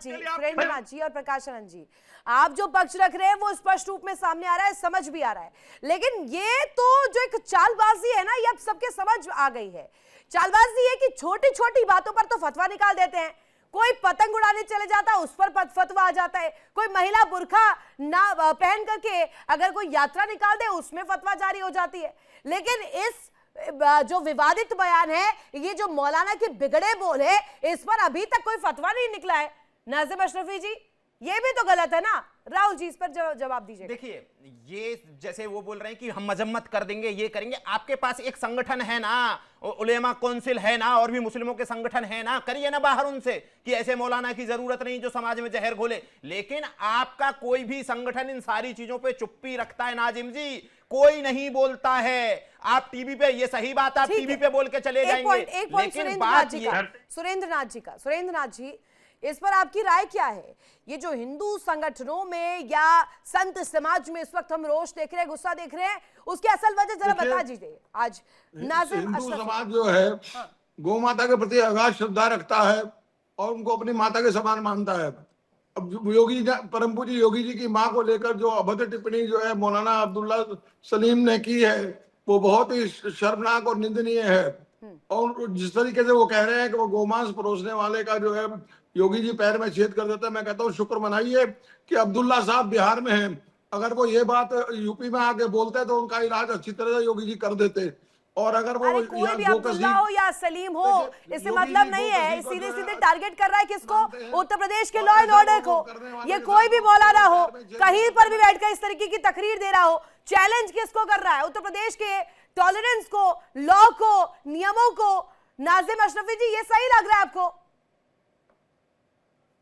जी और प्रकाशानंद जी, आप जो पक्ष रख रहे हैं वो स्पष्ट रूप में सामने आ रहा है, समझ भी आ रहा है। लेकिन ये तो जो एक चालबाजी है ना, ये अब सबके समझ आ गई है। चालबाजी है कि छोटी छोटी बातों पर तो फतवा निकाल देते हैं। कोई पतंग उड़ाने चले जाता है उस पर फतवा आ जाता है, कोई महिला बुर्खा ना पहन करके अगर कोई यात्रा निकाल दे उसमें फतवा जारी हो जाती है। लेकिन इस जो विवादित बयान है, ये जो मौलाना के बिगड़े बोल है, इस पर अभी तक कोई फतवा नहीं निकला है। नाजिम अशरफी जी, ये भी तो गलत है ना। राहुल जी, इस पर जवाब दीजिए। देखिए, ये जैसे वो बोल रहे हैं कि हम मजम्मत कर देंगे, ये करेंगे। आपके पास एक संगठन है ना, उलेमा काउंसिल है ना, और भी मुस्लिमों के संगठन है ना, करिए ना बाहर उनसे कि ऐसे मौलाना की जरूरत नहीं जो समाज में जहर घोले। लेकिन आपका कोई भी संगठन इन सारी चीजों पे चुप्पी रखता है नाजिम जी, कोई नहीं बोलता है। आप टीवी पे, ये सही बात, आप टीवी पे बोल के चले जाएंगे। लेकिन बात सुरेंद्र नाथ जी, इस पर आपकी राय क्या है? ये जो हिंदू संगठनों में या संत समाज में इस वक्त हम रोष देख रहे हैं, गुस्सा देख रहे हैं, उसकी असल वजह जरा बता दीजिए। आज नाज़िम हिंदू समाज जो है गौ माता के प्रति अगाध श्रद्धा रखता है और उनको अपनी माता के समान मानता है। अब योगी परम पूज्य योगी जी की मां को लेकर जो अभद्र टिप्पणी जो है मौलाना अब्दुल्ला सलीम ने की है, वो बहुत ही शर्मनाक और निंदनीय है। और जिस तरीके से वो कह रहे हैं कि वो गोमांस परोसने वाले का जो है योगी जी पैर में छेद कर देता है, मैं कहता हूँ शुक्र मनाइए कि अब्दुल्ला साहब बिहार में हैं। अगर वो ये बात यूपी में आके बोलते तो उनका इलाज अच्छी तरह से योगी जी कर देते। और अगर वो कोई भी अब्दुल्ला हो या सलीम हो, इससे मतलब नहीं है। सीधे सीधे टारगेट कर रहा है किसको? उत्तर प्रदेश के लॉ एंड ऑर्डर को। ये कोई भी मौलाना हो, कहीं पर भी बैठकर इस तरीके की तकरीर दे रहा हो, चैलेंज किसको कर रहा है? उत्तर प्रदेश के टॉलरेंस को, लॉ को, नियमों को। नाजिम अशरफी जी, ये सही लग रहा है आपको?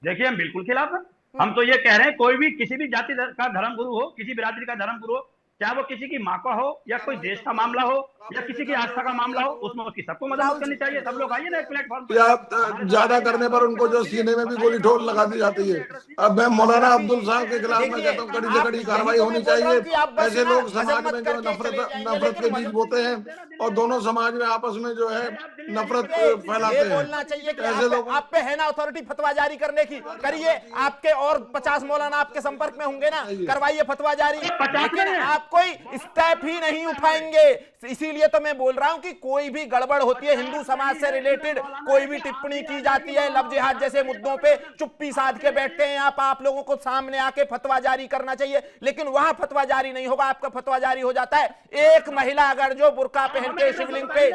देखिए, हम बिल्कुल खिलाफ हैं। हम तो ये कह रहे हैं कोई भी किसी भी जाति का धर्म गुरु हो, किसी बिरादरी का धर्म गुरु हो, चाहे वो किसी की माँ का हो या कोई देश का मामला हो या किसी की आस्था का मामला हो, उसमें उसकी सबको मदद करनी चाहिए। सब लोग आइए ना एक प्लेटफॉर्म या ज्यादा करने पर उनको जो सीने में भी गोली ठोर लगा दी जाती है। अब मैं मौलाना अब्दुल साहब के खिलाफ मैं कहता हूँ कड़ी से कड़ी कार्रवाई होनी चाहिए। ऐसे लोग समाज में जो नफरत के बीज बोते हैं और दोनों समाज में आपस में जो है नफरत फैलाते हैं। बोलना चाहिए कि ऐसे लोग आप पे है ना अथॉरिटी फतवा जारी करने की, करिए। आपके और 50 मौलाना आपके संपर्क में होंगे ना, करवाइए फतवा जारी। लेकिन आप कोई स्टेप ही नहीं उठाएंगे। इसीलिए तो मैं बोल रहा हूं कि कोई भी गड़बड़ होती है, हिंदू समाज से रिलेटेड कोई भी टिप्पणी की जाती है, लव जिहाद जैसे मुद्दों पे चुप्पी साध के बैठते हैं आप लोगों को सामने आके फतवा जारी करना चाहिए। लेकिन वहां फतवा जारी नहीं होगा, आपका फतवा जारी हो जाता है। एक महिला अगर जो बुर्का पहन के शिवलिंग पे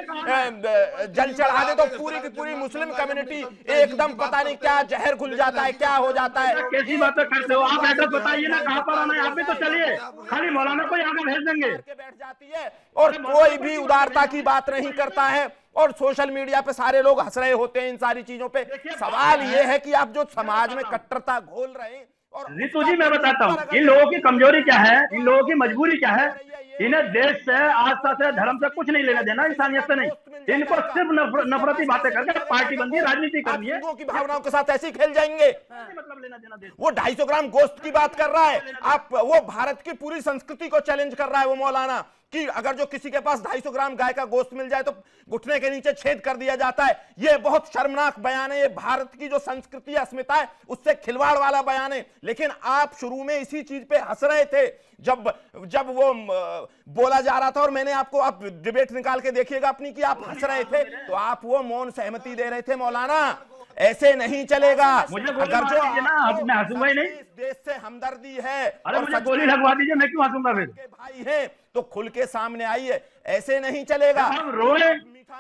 जल चढ़ा दे तो पूरी की पूरी मुस्लिम कम्युनिटी एकदम पता नहीं क्या जहर घुल जाता है, क्या हो जाता है। कैसी बातें करते हो आप? एड्रेस बताइए ना, कहाँ पर आना है? आप भी तो चलिए, खाली मौलाना को यहाँ भेज देंगे। बैठ जाती है और कोई भी उदारता की बात नहीं करता है और सोशल मीडिया पे सारे लोग हंस रहे होते हैं इन सारी चीजों पे। सवाल ये है कि आप जो समाज में कट्टरता घोल रहे हैं। और रितु जी मैं बताता हूँ इन लोगों की कमजोरी क्या है, इन लोगों की मजबूरी क्या है। इन्हें देश से, आस्था से, धर्म से कुछ नहीं लेना देना, इंसानियत से नहीं। इनको सिर्फ नफरती बातें करके पार्टी बंदी राजनीति करनी है। की भावनाओं के साथ ऐसे ही खेल जाएंगे। मतलब लेना देना देश। वो 250 ग्राम गोश्त की बात कर रहा है, आप वो भारत की पूरी संस्कृति को चैलेंज कर रहा है वो मौलाना कि अगर जो किसी के पास 250 ग्राम गाय का गोश्त मिल जाए तो घुटने के नीचे छेद कर दिया जाता है। ये बहुत शर्मनाक बयान है, ये भारत की जो संस्कृति अस्मिता है उससे खिलवाड़ वाला बयान है। लेकिन आप शुरू में इसी चीज पे हंस रहे थे जब वो बोला जा रहा था, और मैंने आपको, आप डिबेट निकाल के देखिएगा अपनी, कि आप हंस रहे थे तो आप वो मौन सहमति दे रहे थे। मौलाना ऐसे नहीं चलेगा। अगर जो मैं हंसूंगा ही नहीं, देश से हमदर्दी है, अरे मुझे गोली लगवा दीजिए, मैं क्यों हंसूंगा? फिर भाई हैं तो खुल के सामने आइए, ऐसे नहीं चलेगा। हम रोए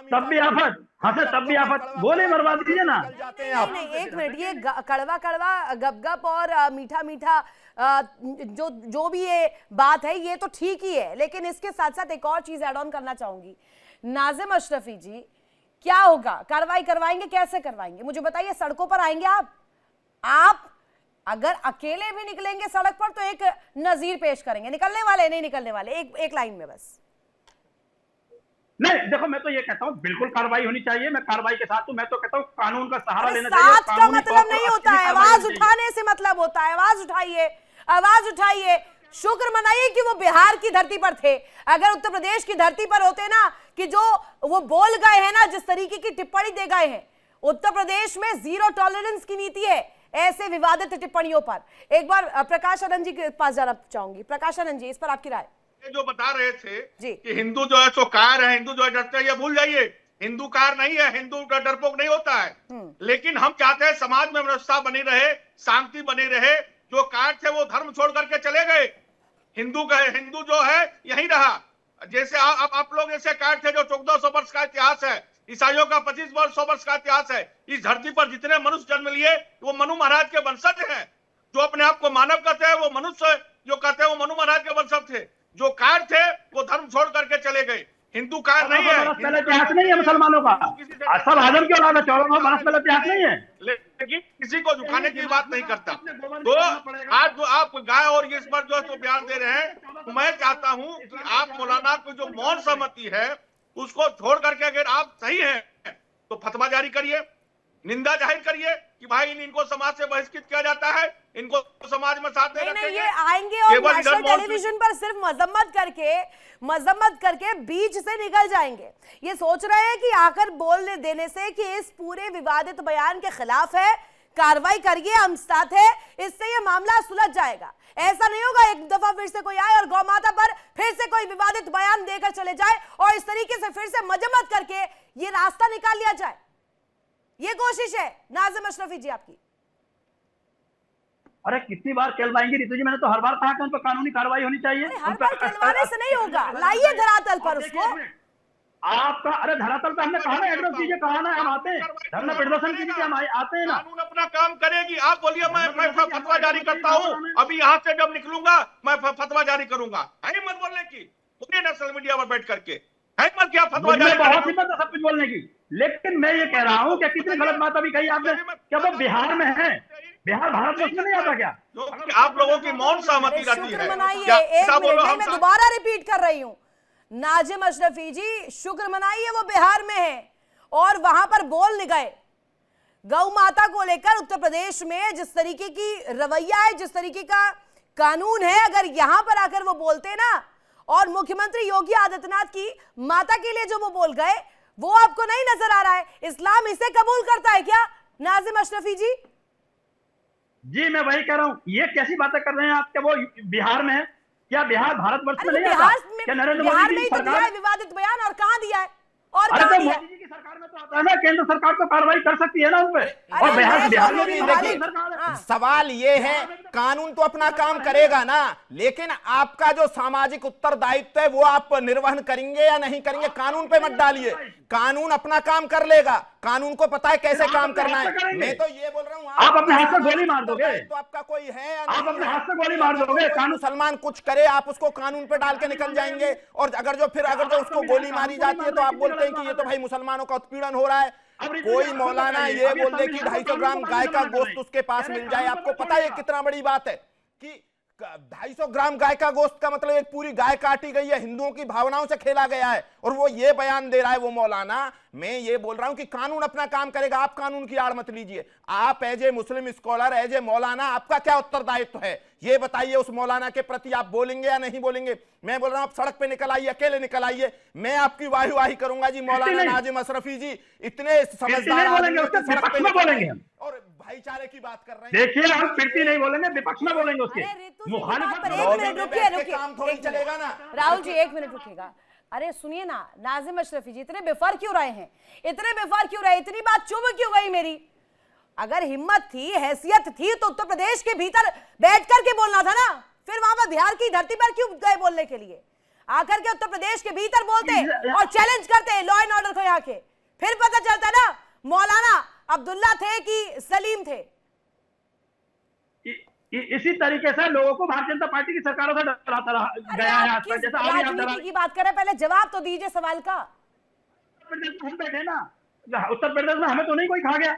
तब भी आफत, हंसे तब भी आफत, गोली मरवा दीजिए ना। नहीं, एक मिनट, ये कड़वा कड़वा गपगप और मीठा मीठा जो भी ये बात है ये तो ठीक ही है, लेकिन इसके साथ साथ एक और चीज ऐड ऑन करना चाहूंगी। नाजिम अशरफी जी, क्या होगा? कार्रवाई करवाएंगे? कैसे करवाएंगे मुझे बताइए? सड़कों पर आएंगे आप अगर अकेले भी निकलेंगे सड़क पर तो एक नजीर पेश करेंगे? निकलने वाले नहीं निकलने वाले? एक लाइन में बस। नहीं देखो, मैं तो ये कहता हूँ बिल्कुल कार्रवाई होनी चाहिए। मैं कार्रवाई के साथ हूँ। मैं तो कहता हूँ कानून का सहारा लेना चाहिए। साथ का मतलब नहीं होता है, आवाज उठाने से मतलब होता है। आवाज उठाइए, आवाज उठाइए। शुक्र मनाइए कि वो बिहार की धरती पर थे। अगर उत्तर प्रदेश की धरती पर होते ना, कि जो वो बोल गए हैं ना, जिस तरीके की टिप्पणी दे गए हैं, उत्तर प्रदेश में 0 टॉलरेंस की नीति है ऐसे विवादित टिप्पणियों पर। एक बार प्रकाश आनंद जी के पास जाना चाहूंगी। प्रकाश आनंद जी, इस पर आपकी राय? जो बता रहे थे कि हिंदू जो है सो कार है, हिंदू जो है डरते हैं, ये भूल जाइए। हिंदू कार नहीं है, हिंदू का डरपोक नहीं होता है। लेकिन हम चाहते हैं समाज में व्यवस्था बनी रहे, शांति बनी रहे। जो कार थे वो धर्म छोड़ करके चले गए। हिंदू जो है यही रहा। जैसे आप लोग ऐसे कार थे जो 1400 वर्ष का इतिहास है, ईसाइयों का 2500 वर्ष का इतिहास है। इस धरती पर जितने मनुष्य जन्म लिए वो मनु महाराज के वंशज हैं। जो अपने आप को मानव कहते हैं वो मनुष्य जो कहते हैं वो मनु महाराज के वंशज थे। जो कार थे वो धर्म छोड़ करके चले गए। हिंदू कार नहीं है। पहले इतिहास नहीं है मुसलमानों का। सब आदम के औलाद है, 1400 बरस पहले इतिहास नहीं है। लेकिन किसी को झुकाने की बात नहीं करता। तो आज जो आप गाय और इस पर जो तो बयान दे रहे हैं, तो मैं चाहता हूं कि आप मौलाना को जो मौन सहमति है उसको छोड़ करके अगर आप सही हैं तो फतवा जारी करिए, निंदा जाहिर करिए कि भाई इनको समाज से बहिष्कृत किया जाता है, इनको समाज में साथ नहीं, ये आएंगे और नेशनल टेलीविजन पर सिर्फ मजम्मत करके बीच से निकल जाएंगे। ये सोच रहे हैं कि आकर बोलने देने से कि इस पूरे विवादित बयान के खिलाफ है, कार्रवाई करिए, हम साथ है, इससे ये मामला सुलझ जाएगा। ऐसा नहीं होगा एक दफा फिर से कोई आए और गौ माता पर फिर से कोई विवादित बयान देकर चले जाए और इस तरीके से फिर से मजम्मत करके ये रास्ता निकाल लिया जाए। ये कोशिश है नाजिम अशरफी जी आपकी। अरे कितनी बार कहलवाएंगे रितु जी? मैंने तो हर बार कहा कि उन पर कानूनी कार्रवाई होनी चाहिए। हर बार कहलवाने से नहीं होगा, लाइए धरातल पर उसको। आपका अरे धरातल पे हमने कहा ना, एड्रेस दीजिए, कहा ना हम आते हैं, धरना प्रदर्शन कीजिए, हम आते हैं ना। कानून अपना काम करेगी। आप बोलिए मैं फतवा जारी करता हूँ, अभी यहाँ से जब निकलूंगा मैं फतवा जारी करूंगा। है मत बोलने की, बोलिए सोशल मीडिया पर बैठ करके, है मत क्या फतवा जारी? बहुत हिम्मत है सब कुछ बोलने की, लेकिन मैं ये कह रहा हूँ कि कितनी गलत बात अभी कही आपने। क्या वो बिहार में है? बिहार भारतवर्ष में नहीं आता क्या? जो आप लोगों की मौन सहमति रहती शुक्र है। मनाइए, क्या एक क्या बोल मिनट रहे हो? नहीं, मैं दोबारा रिपीट कर रही हूं। नाजिम अशरफी जी, शुक्र मनाइए वो बिहार में है और वहां पर बोल नहीं गए। गौ माता को लेकर उत्तर प्रदेश में जिस तरीके की रवैया है, जिस तरीके का कानून है, अगर यहां पर आकर वो बोलते ना, और मुख्यमंत्री योगी आदित्यनाथ की माता के लिए जो वो बोल गए, वो आपको नहीं नजर आ रहा है? इस्लाम इसे कबूल करता है क्या नाजिम अशरफी जी? जी मैं वही कह रहा हूँ, ये कैसी बातें कर रहे हैं आप? क्या वो बिहार में है? क्या बिहार भारतवर्ष में नहीं आता? क्या नरेंद्र बिहार मोदी में जी ही की तो दिया है सरकार? विवादित बयान, और कहां दिया है? और अरे कहां तो दिया है? मोदी जी की सरकार में तो आता है ना, केंद्र सरकार तो कार्रवाई कर सकती है ना उन पे। और अरे बिहार मैं बिहार में बोलूंगी, भी देखिए, सरकार है। हाँ। सवाल ये है, कानून तो अपना काम करेगा ना, लेकिन आपका जो सामाजिक उत्तरदायित्व है वो आप निर्वहन करेंगे या नहीं करेंगे? कानून पे मत डालिए, कानून अपना काम कर लेगा, कानून को पता है कैसे काम करना है। मैं तो ये बोल रहा हूँ, आप अपने हाथ से गोली मार दोगे? तो आपका कोई है या आप नहीं अपने है? हाथ से गोली मार दोगे? कोई मुसलमान कुछ करे, आप उसको कानून पे डाल के निकल जाएंगे, और अगर जो उसको गोली मारी जाती है तो आप बोलते हैं कि ये तो भाई मुसलमानों का उत्पीड़न हो रहा है। कोई मौलाना ये बोल दे कि 250 ग्राम गाय का गोश्त उसके पास मिल जाए, आपको पता है कितना बड़ी बात है कि 250 ग्राम गाय का गोश्त का मतलब एक पूरी गाय काटी गई है, हिंदुओं की भावनाओं से खेला गया है, और वो ये बयान दे रहा है वो मौलाना। मैं ये बोल रहा हूं कि कानून अपना काम करेगा, आप कानून की आड़ मत लीजिए। आप as a Muslim scholar, as a मौलाना, आपका क्या उत्तरदायित्व है ये बताइए। उस मौलाना के प्रति आप बोलेंगे या नहीं बोलेंगे? मैं बोल रहा हूं आप सड़क पे निकल आइए, अकेले निकल आइए, मैं आपकी वाही करूंगा जी। मौलाना नाजिम अशरफी जी इतने समझदार आदमी हैं कि सड़क पे बोलेंगे हम, और भाईचारे की बात कर रहे हैं। देखिए हम फिरती नहीं बोलेंगे, विपक्ष में बोलेंगे उसके। अरे ऋतु जी, मुखालिफत बात पर करोगे, एक मिनट रुकिए, रुकिए, काम थोड़ी चलेगा ना। राहुल जी एक मिनट रुकिएगा। अरे सुनिए ना नाजिम अशरफी जी, इतने बेफर क्यों रहे हैं? इतने बेफर क्यों रहे? इतनी बात चुभ क्यों गई मेरी? अगर हिम्मत थी, हैसियत थी, तो उत्तर प्रदेश के भीतर बैठ करके बोलना था ना, फिर वहां पर बिहार की धरती पर क्यों गए बोलने के लिए? आकर के उत्तर प्रदेश के भीतर बोलते और चैलेंज करते लॉ एंड ऑर्डर को यहाँ के, फिर पता चलता ना मौलाना अब्दुल्ला थे कि सलीम थे। इसी तरीके से लोगों को भारतीय जनता पार्टी की सरकारों से डराता गया है आज तक। जैसा अभी आप राजनीति की बात करें, पहले जवाब तो दीजिए सवाल का। उत्तर प्रदेश में हम बैठे ना, उत्तर प्रदेश में हमें तो नहीं कोई खा गया,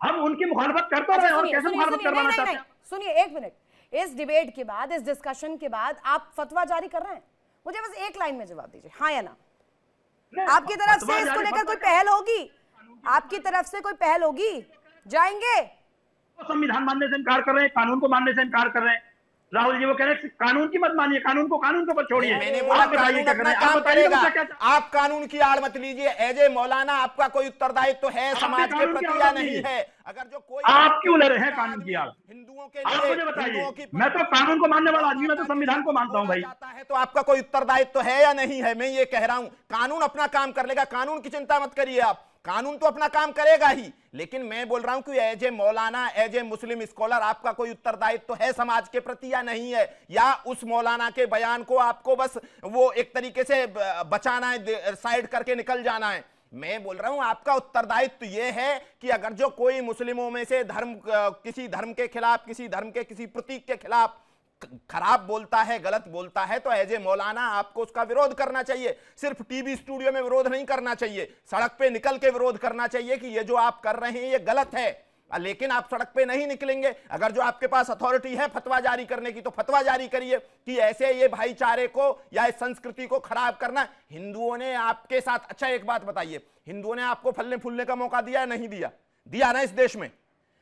हम उनकी मुखालफत कर तो रहे हैं, और कैसे मुखालफत करवाना चाहते हैं? सुनिए एक मिनट, इस डिबेट के बाद, इस डिस्कशन के बाद आप फतवा जारी कर रहे हैं? मुझे बस एक लाइन में जवाब दीजिए, हाँ या ना। आपकी तरफ से इसको लेकर कोई पहल होगी? आपकी तरफ से कोई पहल होगी? जाएंगे? संविधान मानने से इनकार कर रहे हैं, कानून को मानने से इनकार कर रहे हैं। राहुल जी वो कह रहे हैं कानून की मत मानिए, कानून को कानून के ऊपर छोड़िए। मैंने बोला कानून अपना काम करेगा, आप कानून की आड़ मत लीजिए। एज ए मौलाना आपका कोई उत्तरदायित्व है समाज के प्रति या नहीं है? अगर जो कोई आप क्यों ले रहे हैं कानून की आड़? हिंदुओं के आप लिए, मुझे बताइए, मैं तो कानून को मानने वाला आदमी, मैं तो संविधान को मानता हूं भाई। है तो आपका कोई उत्तरदायित्व है या नहीं है? मैं ये कह रहा हूं कानून अपना काम कर लेगा, कानून की चिंता मत करिए आप, कानून तो अपना काम करेगा ही। लेकिन मैं बोल रहा हूं कि as a Maulana, as a Muslim scholar, आपका कोई उत्तरदायित्व है समाज के प्रति या नहीं है? या उस मौलाना के बयान को आपको बस वो एक तरीके से बचाना है, साइड करके निकल जाना है? मैं बोल रहा हूं आपका उत्तरदायित्व यह है कि अगर जो कोई मुस्लिमों में से किसी धर्म के खिलाफ, किसी धर्म के किसी प्रतीक के खिलाफ खराब बोलता है, गलत बोलता है, तो एज ए मौलाना आपको उसका विरोध करना चाहिए। सिर्फ टीवी स्टूडियो में विरोध नहीं करना चाहिए, सड़क पे निकल के विरोध करना चाहिए कि ये जो आप कर रहे हैं ये गलत है। लेकिन आप सड़क पे नहीं निकलेंगे। अगर जो आपके पास अथॉरिटी है फतवा जारी करने की, तो फतवा जारी करिए कि ऐसे ये भाईचारे को या इस संस्कृति को खराब करना। हिंदुओं ने आपके साथ, अच्छा एक बात बताइए, हिंदुओं ने आपको फलने फूलने का मौका दिया या नहीं दिया? दिया ना इस देश में।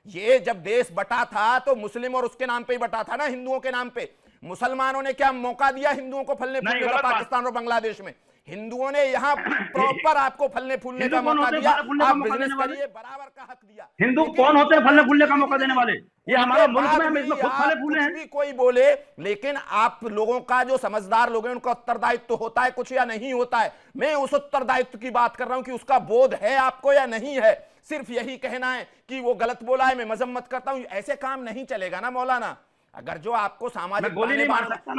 ये जब देश बटा था तो मुस्लिम और उसके नाम पे ही बटा था ना, हिंदुओं के नाम पे। मुसलमानों ने क्या मौका दिया हिंदुओं को फलने फूलने का पाकिस्तान और बांग्लादेश में? हिंदुओं ने यहाँ प्रॉपर आपको फलने फूलने का मौका दिया, आप बिजनेस करिए, बराबर का हक दिया। हिंदू कौन होते हैं फलने फूलने का मौका देने वाले? ये हमारा मुल्क में, हम इसमें खुद फले फूले हैं। भी कोई बोले, लेकिन आप लोगों का जो समझदार लोग हैं उनका उत्तरदायित्व होता है कुछ या नहीं होता है? मैं उस उत्तरदायित्व की बात कर रहा हूं कि उसका बोध है आपको या नहीं है। सिर्फ यही कहना है कि वो गलत बोला है, मैं मजम्मत करता हूं, ऐसे काम नहीं चलेगा ना मौलाना। अगर जो आपको सामाजिक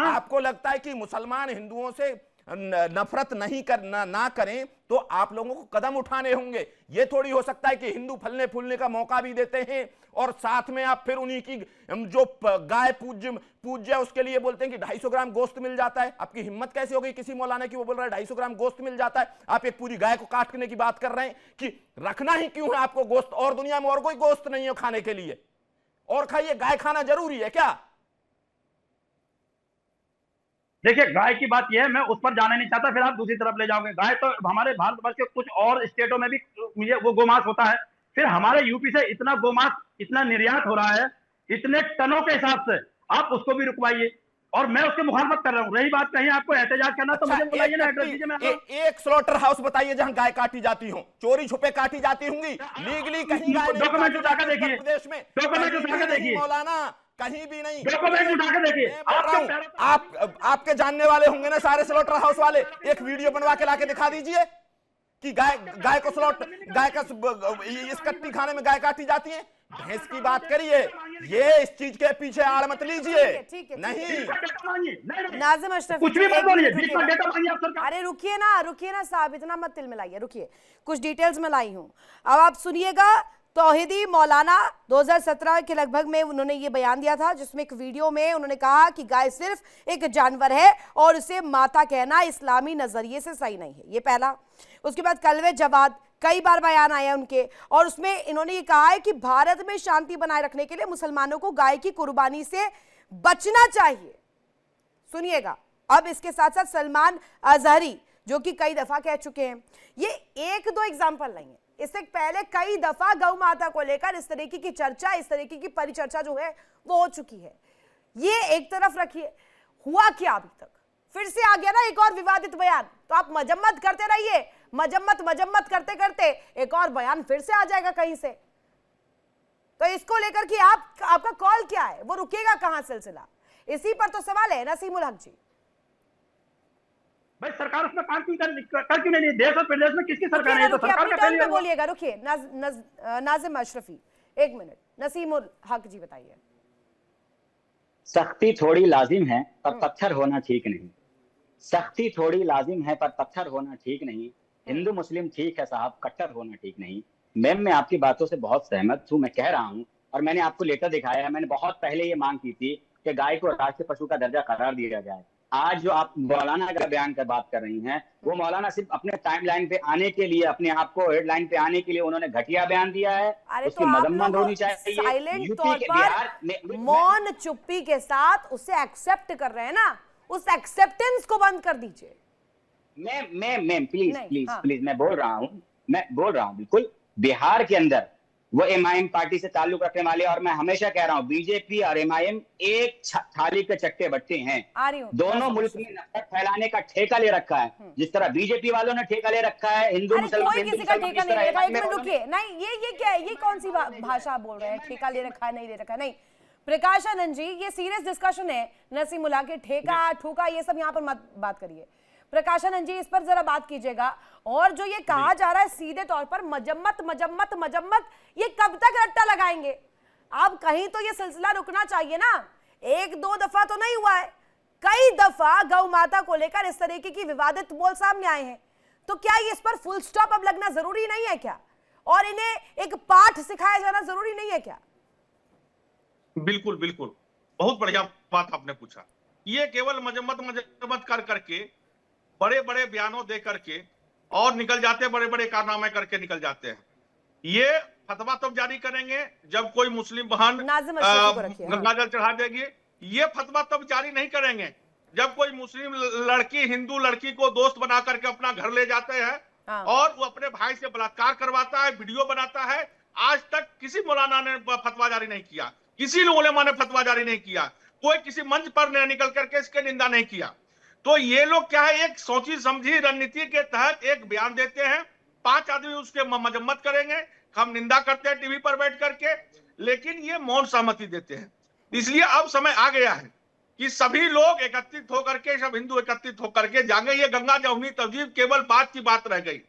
आपको लगता है कि मुसलमान हिंदुओं से नफरत नहीं करना ना करें, तो आप लोगों को कदम उठाने होंगे। ये थोड़ी हो सकता है कि हिंदू फलने फूलने का मौका भी देते हैं और साथ में आप फिर उन्हीं की जो गाय पूज्य उसके लिए बोलते हैं कि 250 ग्राम गोश्त मिल जाता है। आपकी हिम्मत कैसे हो गई किसी मौलाना की, वो बोल रहा है 250 ग्राम गोश्त मिल जाता है, आप एक पूरी गाय को काटने की बात कर रहे हैं कि रखना ही क्यों है आपको गोश्त, और दुनिया में और कोई गोश्त नहीं है खाने के लिए? और खाइए, गाय खाना जरूरी है क्या? देखिए, गाय की बात यह है, मैं उस पर जाना नहीं चाहता, फिर आप दूसरी तरफ ले जाओगे। गाय तो हमारे भारतवर्ष के कुछ और स्टेटों में भी वो गोमांस होता है, फिर हमारे यूपी से इतना गोमांस इतना निर्यात हो रहा है इतने टनों के हिसाब से, आप उसको भी रुकवाइए। और मैं उसकी मुखालफत कर रहा हूँ। रही बात कहीं आपको एहतजाज करना तो मुझे बुलाइए ना, एड्रेस दीजिए। मैं एक स्लॉटर हाउस बताइए जहां गाय काटी जाती हो, चोरी छुपे काटी जाती होंगी, लीगली कहीं गाय नहीं डॉक्यूमेंट उठा के देखिए, प्रदेश में डॉक्यूमेंट उठा के देखिए मौलाना, कहीं भी नहीं। डॉक्यूमेंट उठा के देखिए। आपके जानने वाले होंगे ना सारे स्लॉटर हाउस वाले, एक वीडियो बनवा के लाके दिखा दीजिए कि गाय को गाय का इस कट्टी खाने में गाय काटी जाती है। भैंस की बात करिए, ये इस चीज के पीछे आड़ मत लीजिए। नहीं नाजिम अशरफ, कुछ भी मत बोलिए, बीच में डेटा मांगिए आप सरकार। अरे रुकिए ना साहब, इतना मत तिल मिलाइए, रुकिए, कुछ डिटेल्स में लाई हूं, अब आप सुनिएगा। तौहीदी मौलाना 2017 के लगभग में उन्होंने ये बयान दिया था, जिसमें एक वीडियो में उन्होंने कहा कि गाय सिर्फ एक जानवर है और उसे माता कहना इस्लामी नजरिए से सही नहीं है। ये पहला। उसके बाद कलवे जवाद, कई बार बयान आए उनके, और उसमें इन्होंने ये कहा है कि भारत में शांति बनाए रखने के लिए मुसलमानों को गाय की कुर्बानी से बचना चाहिए। सुनिएगा। अब इसके साथ साथ सलमान अजहरी, जो कि कई दफा कह चुके हैं, ये एक दो एग्जाम्पल नहीं है, इससे पहले कई दफा गौ माता को लेकर इस तरीके की चर्चा, इस तरीके की परिचर्चा जो है वो हो चुकी है। ये एक तरफ रखिए, हुआ क्या अभी तक? फिर से आ गया ना एक और विवादित बयान, तो आप मजम्मत करते रहिए, मजम्मत करते करते एक और बयान फिर से आ जाएगा कहीं से। तो इसको लेकर कि आपका कॉल क्या है, वो रुकेगा कहां सिलसिला? इसी पर तो सवाल है नसीमुल हक जी। भाई सरकार उसमें काम क्यों क्यों नहीं? देश और प्रदेश में किसकी सरकार है? तो सरकार का टर्न पे बोलिएगा। रुकिए, नाजिम अशरफी, एक मिनट। नसीमुल हक जी बताइए। सख्ती थोड़ी लाजिम है पर पत्थर होना ठीक नहीं। सख्ती थोड़ी लाजिम है पर पत्थर होना ठीक नहीं। हिंदू मुस्लिम ठीक है साहब, कट्टर होना ठीक नहीं। मैम, मैं आपकी बातों से बहुत सहमत हूं। मैं कह रहा हूं, और मैंने आपको लेटर दिखाया है, मैंने बहुत पहले ये मांग की थी कि गाय को राष्ट्रीय पशु का दर्जा करार दिया जाए। आज जो आप मौलाना का बयान कर बात कर रही हैं, वो मौलाना सिर्फ अपने टाइमलाइन पे आने के लिए, अपने आप को हेडलाइन पे आने के लिए उन्होंने घटिया बयान दिया है। उसकी मजम्मत होनी चाहिए। साइलेंट तौर पर मौन चुप्पी के साथ उसे एक्सेप्ट कर रहे हैं ना, उस एक्सेप्टेंस को बंद कर दीजिए। मैम प्लीज मैं बोल रहा हूँ बिल्कुल। बिहार के अंदर वो एमआईएम पार्टी से ताल्लुक रखने वाले, और मैं हमेशा कह रहा हूँ बीजेपी और एमआईएम एक थाली के चट्टे बट्टे हैं। दोनों मुल्क में नफरत फैलाने का ठेका ले रखा है। जिस तरह बीजेपी वालों ने ठेका ले रखा है हिंदू मुसलमान, किसी का ठेका नहीं ले रखा। एक मिनट रुकिए, नहीं ये क्या है, ये कौन सी भाषा बोल रहे हैं? ठेका ले रखा है, नहीं ले रखा है? नहीं प्रकाश आनंद जी, ये सीरियस डिस्कशन है। नसीमुल्लाह के ठेका ठूका ये सब यहाँ पर मत बात करिए। प्रकाश आनंद जी, इस पर जरा बात कीजिएगा। और जो ये कहा जा रहा है सीधे तौर पर मजम्मत, ये कब तक रट्टा लगाएंगे? अब कहीं तो ये सिलसिला रुकना चाहिए ना। एक दो दफा तो नहीं हुआ है, कई दफा गौ माता को लेकर इस तरीके की विवादित बोल सामने आए हैं। तो क्या ये इस पर फुल स्टॉप अब लगना जरूरी नहीं है क्या? और इन्हें एक पाठ सिखाया जाना जरूरी नहीं है क्या? बिल्कुल बिल्कुल, बहुत बढ़िया बात आपने पूछा। ये केवल मजम्मत कर करके, बड़े बड़े बयानों दे करके और निकल जाते, बड़े बड़े कारनामे करके निकल जाते हैं। ये फतवा तब जारी करेंगे जब कोई मुस्लिम बहन गंगाजल चढ़ा देगी। ये फतवा तब जारी नहीं करेंगे जब कोई मुस्लिम लड़की हिंदू लड़की को दोस्त बना करके अपना घर ले जाते हैं और वो अपने भाई से बलात्कार करवाता है, वीडियो बनाता है। आज तक किसी मौलाना ने फतवा जारी नहीं किया, किसी उलेमा ने फतवा जारी नहीं किया, कोई किसी मंच पर निकल करके इसके निंदा नहीं किया। तो ये लोग क्या है, एक सोची समझी रणनीति के तहत एक बयान देते हैं, 5 आदमी उसके मजम्मत करेंगे, हम निंदा करते हैं टीवी पर बैठ करके, लेकिन ये मौन सहमति देते हैं। इसलिए अब समय आ गया है कि सभी लोग एकत्रित होकर के, सब हिंदू एकत्रित होकर के जाएंगे। ये गंगा जमुनी तहजीब केवल बात की बात रह गई।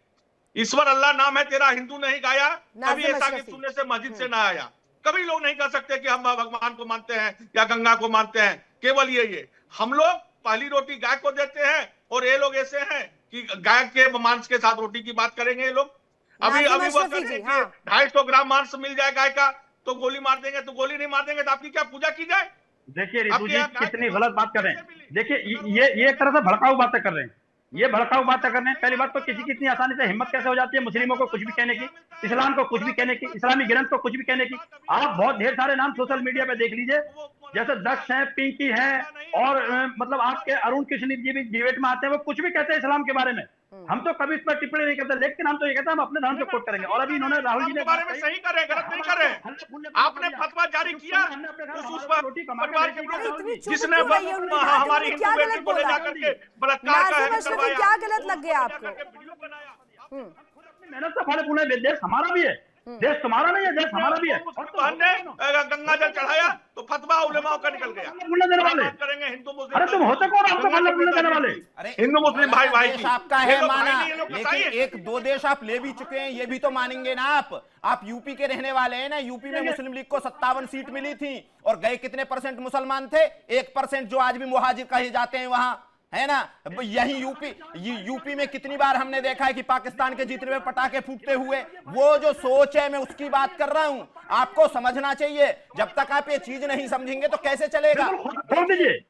ईश्वर अल्लाह नाम है तेरा हिंदू नहीं गाया, कभी ऐसा कि सुनने से मस्जिद से ना आया। कभी लोग नहीं कह सकते कि हम भगवान को मानते हैं या गंगा को मानते हैं। केवल ये हम लोग पहली रोटी गाय को देते हैं, और ये लोग ऐसे हैं कि गाय के मांस के साथ रोटी की बात करेंगे। ये लोग अभी वो 250 ग्राम मांस मिल जाए गाय का तो गोली मार देंगे, तो गोली नहीं मार देंगे तो आपकी क्या पूजा की जाए? देखिए रितु जी कितनी गलत बात कर रहे हैं। देखिए ये एक तरह से भड़काऊ बातें कर रहे हैं। ये भड़काऊ बातें करने, पहली बात तो किसी की इतनी आसानी से हिम्मत कैसे हो जाती है मुस्लिमों को कुछ भी कहने की, इस्लाम को कुछ भी कहने की, इस्लामी ग्रंथ को कुछ भी कहने की। आप बहुत ढेर सारे नाम सोशल मीडिया पे देख लीजिए, जैसे दक्ष है, पिंकी है, और मतलब आपके अरुण कृष्ण जी भी डिबेट में आते हैं, वो कुछ भी कहते हैं इस्लाम के बारे में। हम तो कभी इस पर टिप्पणी नहीं करते, लेकिन हम तो ये कहते हैं हम अपने धर्म से कोट करेंगे। और अभी इन्होंने राहुल जी ने बारे में सही कर रहे हैं, गलत नहीं कर रहे हैं। आपने फतवा जारी किया उस परिवार के विरुद्ध जिसने हमारी हिंदू बेटी को ले जाकर के बलात्कार का क्या गलत लग गया आपको? मेहनत से फल फूले, देश हमारा भी है, देश तुम्हारा नहीं है, देश हमारा भी है। तो हमने गंगा जल चढ़ाया तो फतवा उलेमाओं का निकल गया। देने वाले करेंगे हिंदू मुस्लिम, अरे तुम होते कौन आपको फल देने वाले? हिंदू मुस्लिम भाई भाई देश आपका है माना, लेकिन एक दो देश आप ले भी चुके हैं, ये भी तो मानेंगे ना आप यूपी के रहने वाले हैं ना। यूपी में मुस्लिम लीग को 57 सीट मिली थी और गए कितने % मुसलमान थे? 1% जो आज भी मुहाजिर कहे जाते हैं वहां, है ना। यही यूपी में कितनी बार हमने देखा है कि पाकिस्तान के जीतने में पटाखे फूटते हुए। वो जो सोच है मैं उसकी बात कर रहा हूं, आपको समझना चाहिए। जब तक आप ये चीज नहीं समझेंगे तो कैसे चलेगा? छोड़ दीजिए,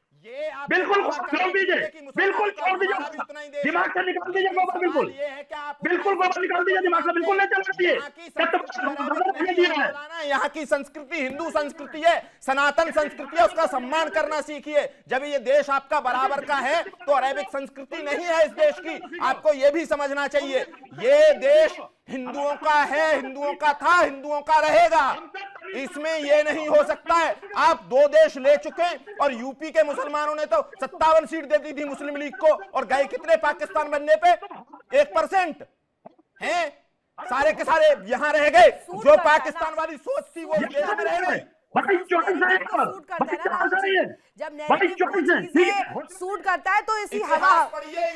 बिल्कुल छोड़ दीजिए, बिल्कुल छोड़ दीजिए, दिमाग से निकाल दीजिए गोबर, बिल्कुल बिल्कुल गोबर निकाल दीजिए दिमाग से, बिल्कुल नहीं चलना चाहिए। यहाँ की संस्कृति हिंदू संस्कृति है, सनातन संस्कृति है, उसका सम्मान करना सीखिए। जब ये देश आपका बराबर का है तो अरेबिक संस्कृति नहीं है इस देश की, आपको ये भी समझना चाहिए। ये देश हिंदुओं का है, हिंदुओं का था, हिंदुओं का रहेगा, इसमें ये नहीं हो सकता है। आप 2 देश ले चुके और यूपी के मुसलमानों ने तो 57 सीट दे दी थी मुस्लिम लीग को और गए कितने पाकिस्तान बनने पे? 1% हैं, सारे के सारे यहां रह गए। जो पाकिस्तान वाली सोच थी वो देश में रह गए। जब सूट करता है तो इसी हवा,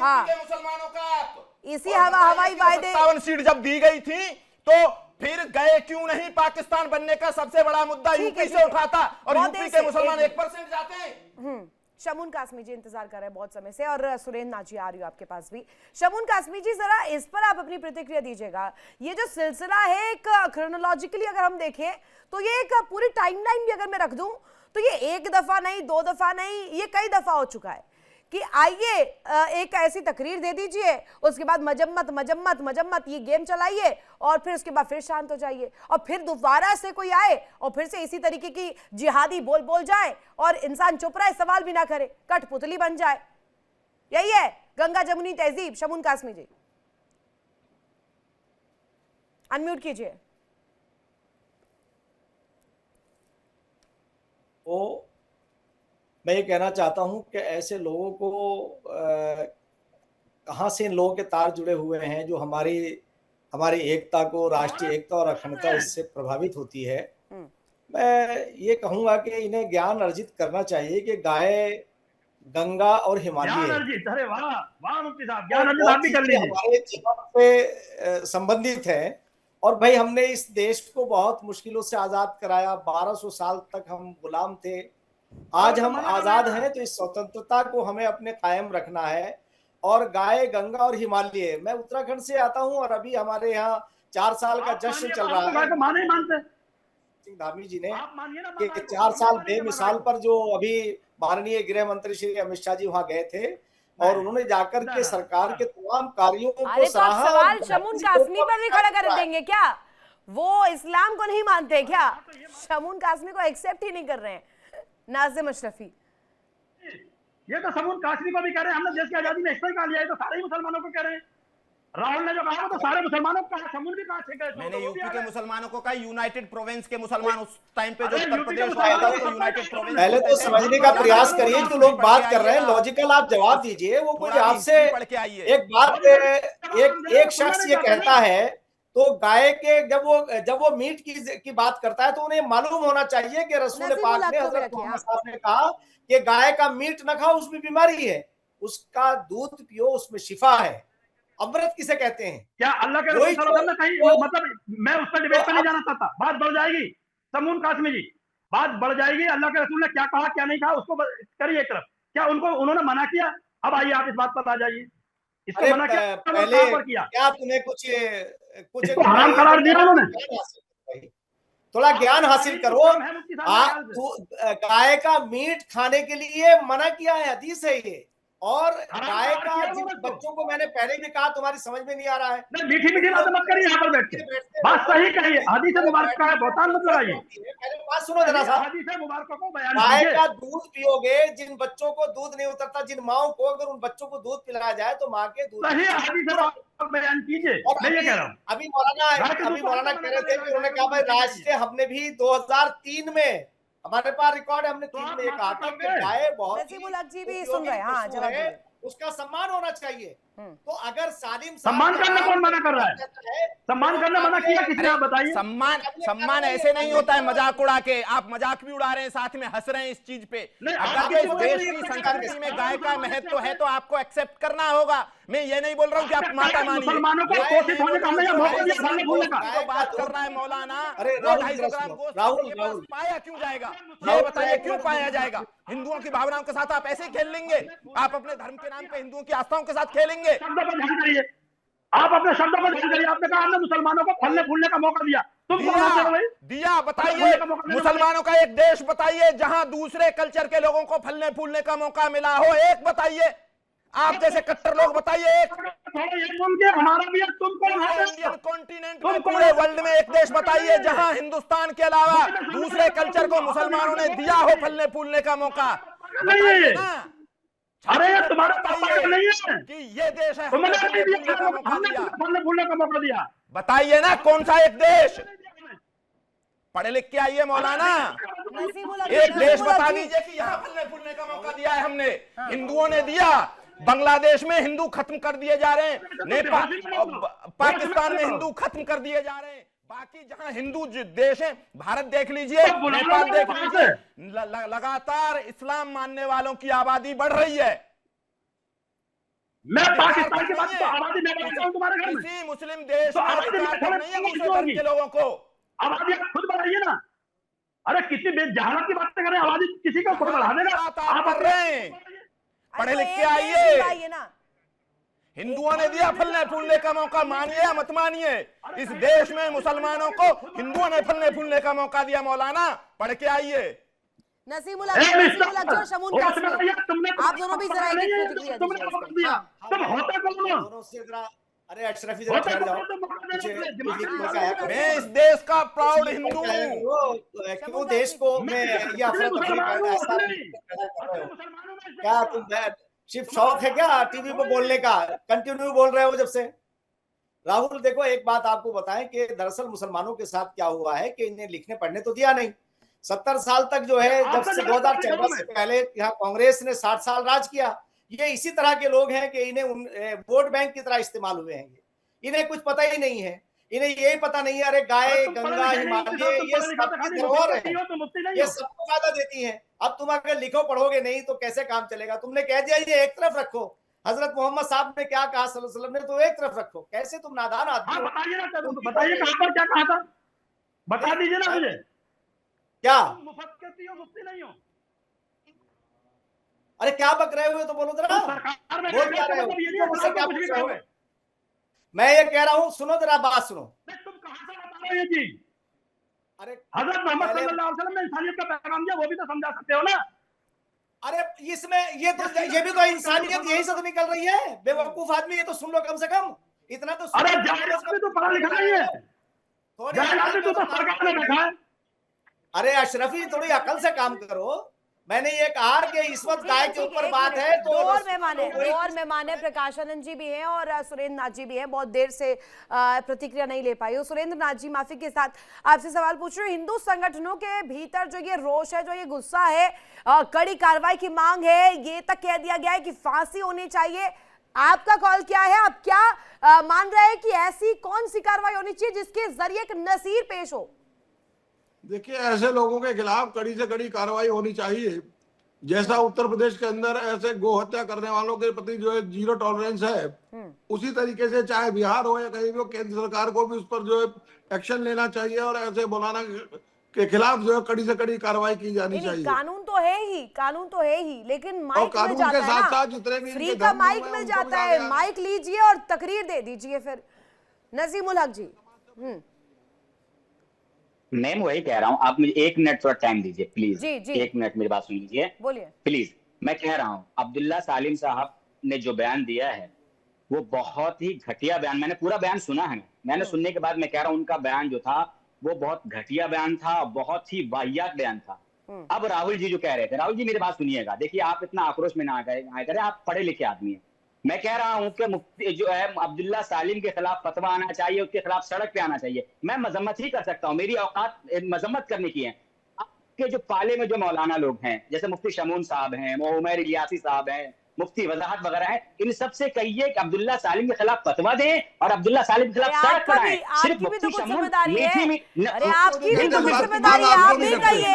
हाँ, मुसलमानों का इसी हवाई वायदे 57 सीट जब दी गई थी तो फिर गए क्यों नहीं? पाकिस्तान बनने का सबसे बड़ा मुद्दा यूपी से उठा था और यूपी के मुसलमान 1% जाते हैं। शमून कासमी जी इंतजार कर रहे हैं बहुत समय से, और सुरेंद्र नाची आ रही हो आपके पास भी। शमून कासमी जी जरा इस पर आप अपनी प्रतिक्रिया दीजिएगा। ये जो सिलसिला है एक क्रोनोलॉजिकली अगर हम देखें तो ये एक पूरी टाइमलाइन भी अगर मैं रख दूं तो ये 1 दफा नहीं, 2 दफा नहीं, ये कई दफा हो चुका है कि आइए एक ऐसी तकरीर दे दीजिए, उसके बाद मजम्मत ये गेम चलाइए और फिर उसके बाद फिर शांत हो जाइए और फिर दोबारा से कोई आए और फिर से इसी तरीके की जिहादी बोल जाए और इंसान चुप रहे, सवाल भी ना करे, कठपुतली बन जाए। यही है गंगा जमुनी तहजीब। शमून कासमी जी अनम्यूट कीजिए। तो मैं ये कहना चाहता हूं कि ऐसे लोगों को कहां से इन लोगों के तार जुड़े हुए हैं जो हमारी एकता को, राष्ट्रीय एकता और अखंडता इससे प्रभावित होती है। मैं ये कहूंगा कि इन्हें ज्ञान अर्जित करना चाहिए कि गाय गंगा और हिमालय हमारे जीवन से संबंधित है। और भाई हमने इस देश को बहुत मुश्किलों से आजाद कराया, 1200 साल तक हम गुलाम थे। आज हम आजाद हैं तो इस स्वतंत्रता को हमें अपने कायम रखना है। और गाय गंगा और हिमालय, मैं उत्तराखंड से आता हूं और अभी हमारे यहाँ 4 साल का जश्न चल रहा है। सिंह धामी जी ने कि 4 साल बेमिसाल पर जो अभी माननीय गृह मंत्री श्री अमित शाह जी वहां गए थे और उन्होंने जाकर के सरकार के तमाम कार्यों को सराहा। सवाल शमून कासमी पर भी खड़ा कर देंगे क्या? वो इस्लाम को नहीं मानते क्या? शमून कासमी को एक्सेप्ट ही नहीं कर रहे हैं नाज़िम अशरफी। ये तो शमून कासमी को भी कह रहे हैं, हमने देश की आजादी में एक्स्ट्रा कहा लिया है, तो सारे ही मुसलमानों को कह रहे हैं। राहुल ने जो कहा तो सारे मुसलमानों को कहा, शमून भी कहा। मैंने यूपी के मुसलमानों को कहा, यूनाइटेड प्रोविंस के मुसलमान उस टाइम पे जो उत्तर प्रदेश आया था उसको यूनाइटेड प्रोविंस। पहले तो समझने का प्रयास करिए जो लोग बात कर रहे हैं, लॉजिकल आप जवाब दीजिए। वो कोई आपसे एक बात, एक शख्स ये कहता है तो गाय के जब वो मीट की बात करता है तो उन्हें मालूम होना चाहिए कि रसूल पाक ने, हजरत मोहम्मद साहब ने कहा कि गाय का मीट न खाओ, उसमें बीमारी है, उसका दूध पियो, उसमें शिफा है। अमृत किसे कहते हैं? क्या अल्लाह के रसूल सल्लल्लाहु अलैहि वसल्लम ने कहीं, मतलब मैं उस पर डिबेट पे नहीं जाना चाहता, बात बढ़ जाएगी। शमून कासमी जी, बात बढ़ जाएगी। अल्लाह के रसूल ने क्या कहा क्या नहीं कहा उसको करिए एक तरफ। क्या उन्होंने मना किया? अब आइए आप इस बात पर आ जाइए। इसको मना किया पहले क्या तुम्हें कुछ हराम करार दिया उन्होंने? थोड़ा ज्ञान हासिल करो। गाय का मीट खाने के लिए मना किया है, हदीस है ये। और गाय का जिन बच्चों को मैंने पहले भी कहा, तुम्हारी समझ में नहीं आ रहा है। मीठी मीठी बातें मत करिए यहाँ पर बैठ के, बात सही कहिए, हदीस मुबारक का है, बहुतान मत लगाइए। पहले बात सुनो जरा सा, हदीस मुबारक को बयान गाय कीजिए। का दूध पियोगे, जिन बच्चों को दूध नहीं उतरता, जिन माओ को अगर उन बच्चों को दूध पिलाया जाए तो माँ के दूध सही हदीस मुबारक बयान कीजिए। और मैं ये कह रहा हूँ, अभी मौलाना कह रहे थे कि उन्होंने कहा भाई राष्ट्रीय, हमने भी 2003 में हमारे पास रिकॉर्ड है, हमने 3 में कहा था कि गाय बहुत नसीमुल हक जी भी सुन रहे हैं, हाँ जवाब दीजिए। उसका सम्मान होना चाहिए। तो अगर सालिम सम्मान करना कौन मना कर रहा है? सम्मान करना मना किया किसने, आप बताइए। सम्मान ऐसे नहीं होता है मजाक उड़ा के। आप मजाक भी उड़ा रहे हैं, साथ में हंस रहे हैं इस चीज पे। अगर इस देश की संस्कृति में गाय का महत्व है तो आपको एक्सेप्ट करना होगा। मैं ये नहीं बोल रहा हूँ कि आप माता मानिए। मुसलमानों को कोशिश होने का हमने मौका दिया, फलने फूलने का। जो बात कर रहा है मौलाना, अरे 250 ग्राम गोश्त आपके पास पाया क्यों जाएगा? ये बताइए क्यों पाया जाएगा? हिंदुओं की भावनाओं के साथ आप ऐसे ही खेल लेंगे? आप अपने धर्म के नाम पे हिंदुओं की आस्थाओं के साथ खेलेंगे? शब्दों पर ध्यान करिए, आप अपने शब्दों पर ध्यान करिए। आपने कहा हमने मुसलमानों को फलने फूलने का मौका दिया, तुम कौन होते हो भाई? दिया, बताइए मुसलमानों का एक देश बताइए जहां दूसरे कल्चर के लोगों को फलने फूलने का मौका मिला हो, एक बताइए। आप जैसे कट्टर लोग बताइए एक। हमारा भी इंडियन कॉन्टिनेंट में, पूरे वर्ल्ड में एक देश बताइए जहां हिंदुस्तान के अलावा दूसरे कल्चर को मुसलमानों ने दिया हो फलने फूलने का मौका। बताइए ना। अरे तुम्हारा पापा नहीं है कि ये देश है, हमने फलने फूलने का मौका दिया। बताइए ना कौन सा एक देश? पढ़े लिख के आइए मौलाना, एक देश बता दीजिए कि यहाँ फलने फूलने का मौका दिया है हमने। हिंदुओं ने दिया, बांग्लादेश में हिंदू खत्म कर दिए जा रहे हैं, नेपाल पाकिस्तान में हिंदू खत्म कर दिए जा रहे हैं। बाकी जहां हिंदू देश है, भारत देख लीजिए, नेपाल देख लीजिए, लगातार इस्लाम मानने वालों की आबादी बढ़ रही है। मैं पाकिस्तान की बात तो आबादी में बताता हूं तुम्हारे घर में। किसी मुस्लिम देश में अधिकार नहीं है दूसरे धर्म के लोगों को। आबादी आप खुद बढ़ाइए ना। अरे कितनी बेजहालत की बातें कर रहे हैं, आबादी किसी को खुद बढ़ा देगा। आप कर रहे हैं, पढ़े लिख के आइए। हिंदुओं ने दिया फलने फूलने का मौका, मानिए या मत मानिए, इस देश में मुसलमानों को हिंदुओं ने फलने फूलने का मौका दिया। मौलाना पढ़ के आइए। नसीमुल हक और शमून कासमी, आप दोनों भी जरा एक प्रतिक्रिया दीजिए। अरे अशरफी जरा ठहर जाओ, मैं इस देश का प्राउड हिंदू हूँ। क्यों देश को मैं ये क्या तुम सिर्फ शौक है क्या टीवी पे बोलने का? कंटिन्यू बोल रहे हो जब से। राहुल देखो, एक बात आपको बताएं कि दरअसल मुसलमानों के साथ क्या हुआ है कि इन्हें लिखने पढ़ने तो दिया नहीं। 70 साल तक जो है, जब से 2014 से पहले यहाँ कांग्रेस ने 60 साल राज किया, ये इसी तरह के लोग हैं कि इन्हें वोट बैंक की तरह इस्तेमाल हुए हैं। इन्हें कुछ पता ही नहीं है, इन्हें यही पता नहीं है अरे गाय, गंगा, हिमालय ये सबकी धरोहर है, ये सबको फायदा देती हैं। अब तुम अगर लिखो पढ़ोगे नहीं तो कैसे काम चलेगा? तुमने कह दिया ये एक तरफ रखो, हजरत मोहम्मद साहब ने क्या कहा सल्लल्लाहु अलैहि वसल्लम ने, तो एक तरफ रखो। कैसे तुम नादान आदमी हो? बताइए कहां पर क्या कहा था, बता दीजिए ना मुझे। क्या मुफ्त कहती हो, मुफ्ती नहीं हो? अरे क्या बक रहे हो तो बोलो जरा, बोल क्या रहे हो? मैं ये कह रहा हूँ, सुनो जरा बात सुनो। तुम कहां से बता रहे हो ये चीज? अरे हजरत मोहम्मद सल्लल्लाहु अलैहि वसल्लम ने इंसानियत का पैगाम दिया, वो भी तो समझा सकते हो ना। अरे इसमें ये भी तो इंसानियत यही से तो निकल रही है। बेवकूफ आदमी, ये तो सुन लो कम से कम, इतना तो। अरे जाहिल तो पढ़ा लिखा नहीं है, जाहिल आदमी तो सरकार ने बैठा है। अरे अशरफी, थोड़ी अकल से काम करो। मैंने ये कहा कि इस वक्त गाय के ऊपर बात है तो और मेहमान है प्रकाशानंद जी भी हैं और सुरेंद्र नाथ जी भी हैं, बहुत देर से प्रतिक्रिया नहीं ले पाई हूँ। सुरेंद्र नाथ जी, माफी के साथ आपसे सवाल पूछ रही हूँ। हिंदू संगठनों के भीतर जो ये रोष है, जो ये गुस्सा है, कड़ी कार्रवाई की मांग है, ये तक कह दिया गया है कि फांसी होनी चाहिए। आपका कॉल क्या है? आप क्या मान रहे हैं कि ऐसी कौन सी कार्रवाई होनी चाहिए जिसके जरिए एक नसीर पेश हो? देखिए, ऐसे लोगों के खिलाफ कड़ी से कड़ी कार्रवाई होनी चाहिए। जैसा उत्तर प्रदेश के अंदर ऐसे गो हत्या करने वालों के प्रति जो है 0 टॉलरेंस है, उसी तरीके से चाहे बिहार हो या कहीं भी हो, केंद्र सरकार को भी उस पर जो है एक्शन लेना चाहिए और ऐसे मौलाना के खिलाफ जो है कड़ी से कड़ी कार्रवाई की जानी चाहिए। कानून तो है ही, कानून तो है ही, लेकिन माइक मिल जाता है साथ साथ जितने भी फ्री का माइक मिल जाता है, माइक लीजिए और तकरीर दे दीजिए। फिर नसीमुल हक जी। मैं वही कह रहा हूँ, आप मुझे 1 मिनट थोड़ा टाइम दीजिए प्लीज। Ji, ji. 1 मिनट मेरी बात सुन लीजिए बोलिए प्लीज। मैं कह रहा हूं अब्दुल्ला सालिम साहब ने जो बयान दिया है वो बहुत ही घटिया बयान, मैंने पूरा बयान सुना है, मैंने सुनने के बाद मैं कह रहा हूं उनका बयान जो था वो बहुत घटिया बयान था, बहुत ही वाहियात बयान था। अब राहुल जी जो कह रहे थे, राहुल जी मेरी बात सुनिएगा, देखिए आप इतना आक्रोश में ना आए करें, आप पढ़े लिखे आदमी हैं। मैं कह रहा हूं कि मुफ्ती जो है अब्दुल्ला सालिम के खिलाफ फतवा आना चाहिए, उसके खिलाफ सड़क पे आना चाहिए। मैं मजम्मत ही कर सकता हूं, मेरी औकात मजम्मत करने की है। आपके जो पाले में जो मौलाना लोग हैं, जैसे मुफ्ती शमून साहब हैं, उमर इलियासी साहब हैं, मुफ्ती वजाहत वगैरह है, इन सबसे कहिए कि अब्दुल्ला सालिम के खिलाफ फतवा दें और अब्दुल्ला सालिम के खिलाफ सड़क पर आए। सिर्फ मुफ्ती शमून अरे आपकी भी तो कुछ जिम्मेदारी है, आप भी कहिए।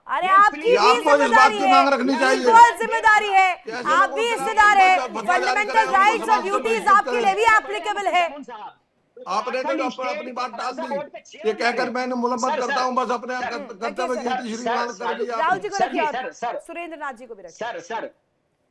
अरे आपकी भी जिम्मेदारी है, बिल्कुल जिम्मेदारी है, आप भी हिस्सेदार है। फंडामेंटल राइट्स और ड्यूटीज आपके लिए भी एप्लीकेबल है। आपने तो अपनी बात डाल दी, ये कहकर मैंने मुलम्मत करता हूं, बस अपने कर्तव्य की शुरुआत कर दी। राहुल जी को रखिए, सुरेंद्र नाथ जी को भी रखिए।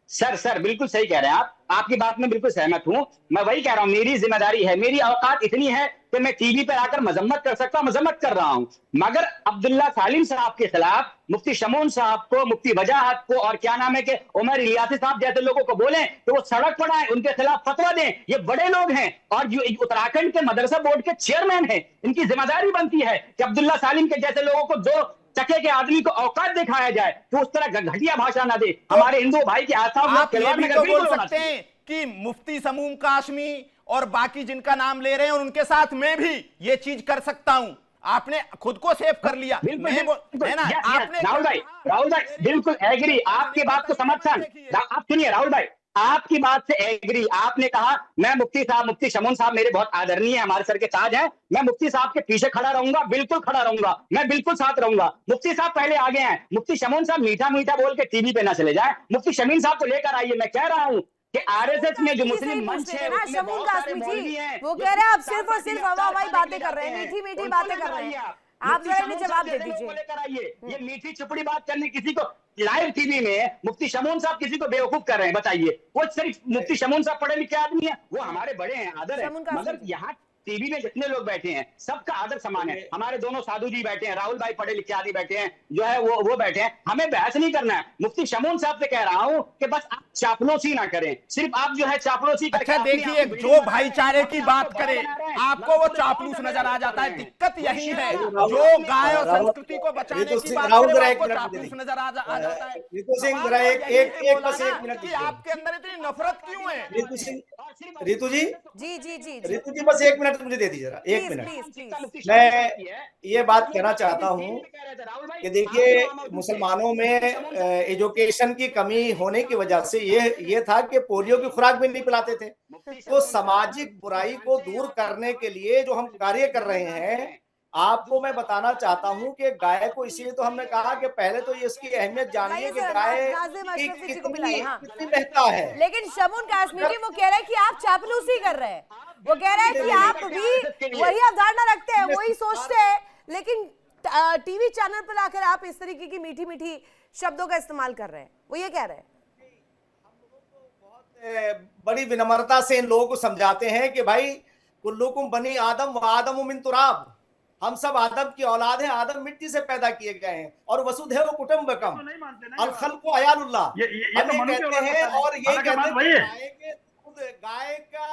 सर बिल्कुल सही कह रहे हैं आप, आपकी बात में बिल्कुल सहमत हूं। मैं वही कह रहा हूं, मेरी जिम्मेदारी है, मेरी औकात इतनी है कि मैं टीवी पर आकर मजम्मत कर सकता हूं, मजम्मत कर रहा हूं। मगर अब्दुल्ला सालिम साहब के खिलाफ मुफ्ती शमून साहब को, मुफ्ती वजाहत को और क्या नाम है कि उमर इलियासी साहब जैसे लोगों को बोलें तो वो सड़क पर आए, उनके खिलाफ फतवा दें। ये बड़े लोग हैं और जो उत्तराखंड के मदरसा बोर्ड के चेयरमैन हैं, इनकी जिम्मेदारी बनती है कि अब्दुल्ला सालिम के जैसे लोगों को दो टके के आदमी को औकात दिखाया जाए, तो उस तरह घटिया भाषा ना दे। हमारे हिंदू भाई की आस्थाओं में खिलवाड़ तो बोल सकते हैं कि मुफ्ती समूम काशमी और बाकी जिनका नाम ले रहे हैं और उनके साथ मैं भी ये चीज कर सकता हूं। आपने खुद को सेव कर लिया, है ना? आपने राहुल भाई बिल्कुल एग्री, आपकी बात को समर्थन। आप सुनिए राहुल भाई, आपकी बात से एग्री। आपने कहा मैं मुफ्ती शमून साहब मेरे बहुत आदरणीय है, हमारे सर के ताज हैं, मैं मुफ्ती साहब के पीछे खड़ा रहूंगा, बिल्कुल खड़ा रहूंगा, मैं बिल्कुल साथ रहूंगा। मुफ्ती साहब पहले आगे हैं, मुफ्ती शमून साहब मीठा मीठा बोल के टीवी पे ना चले जाए, मुफ्ती शमीन साहब को लेकर आइए। मैं कह रहा हूं कि आरएसएस में जो मुस्लिम मंच है उसमें बहुत सारे मौलवी हैं, वो कह रहे हैं आप सिर्फ और सिर्फ हवाई बातें कर रहे हैं, मीठी मीठी बातें कर रहे हैं। आप जरा इन्हें जवाब दे दीजिए। लेकर आइए, ये मीठी चुपड़ी बात करने किसी को लाइव टीवी में मुफ्ती शमून साहब किसी को बेवकूफ कर रहे हैं, बताइए। वो सिर्फ मुफ्ती शमून साहब पढ़े लिखे आदमी है, वो हमारे बड़े हैं, आदर है, मगर यहाँ टीवी में जितने लोग बैठे हैं सबका आदर समान है। हमारे दोनों साधु जी बैठे हैं, राहुल भाई पढ़े लिखे आदि बैठे हैं, जो है वो बैठे हैं, हमें बहस नहीं करना है। मुफ्ती शमून साहब से कह रहा हूं कि बस आप चापलूसी ना करें, सिर्फ आप जो है चापलूसी। अच्छा देखिए, जो भाईचारे की बात करे आपको वो चापलूस नजर आ जाता है। दिक्कत यही है, जो गाय और संस्कृति को बचाने की बात करे आपको चापलूस नजर आ जाता है। कि आपके अंदर इतनी नफरत क्यों है? रितु जी जी बस 1 मिनट मुझे दे दीजिए, 1 मिनट। मैं ये बात कहना चाहता हूँ कि देखिए, मुसलमानों में एजुकेशन की कमी होने की वजह से ये था कि पोलियो की खुराक भी नहीं पिलाते थे। तो सामाजिक बुराई को दूर करने के लिए जो हम कार्य कर रहे हैं, आपको मैं बताना चाहता हूं कि गाय को, इसीलिए तो हमने कहा कि पहले तो ये इसकी अहमियत जानिए कि गाय कितनी महत्ता है। लेकिन शमून काश्मीरी वो कह रहे हैं कि आप चापलूसी कर रहे हैं, वो कह रहे हैं कि आप भी वही अवधारणा रखते हैं, वही सोचते हैं, लेकिन टीवी चैनल पर आकर आप इस तरीके की मीठी मीठी शब्दों का इस्तेमाल कर रहे हैं, वो ये कह रहे हैं। बड़ी विनम्रता से इन लोगों को समझाते हैं कि भाई कुल्लुकुम बनी आदम व आदम मिन तुराब, हम सब आदम की औलाद हैं, आदम मिट्टी से पैदा किए गए हैं, और वसुधैव कुटुम्बकम अल खल्क़ु अयालुल्लाह कहते हैं। और ये कहते हैं गाय का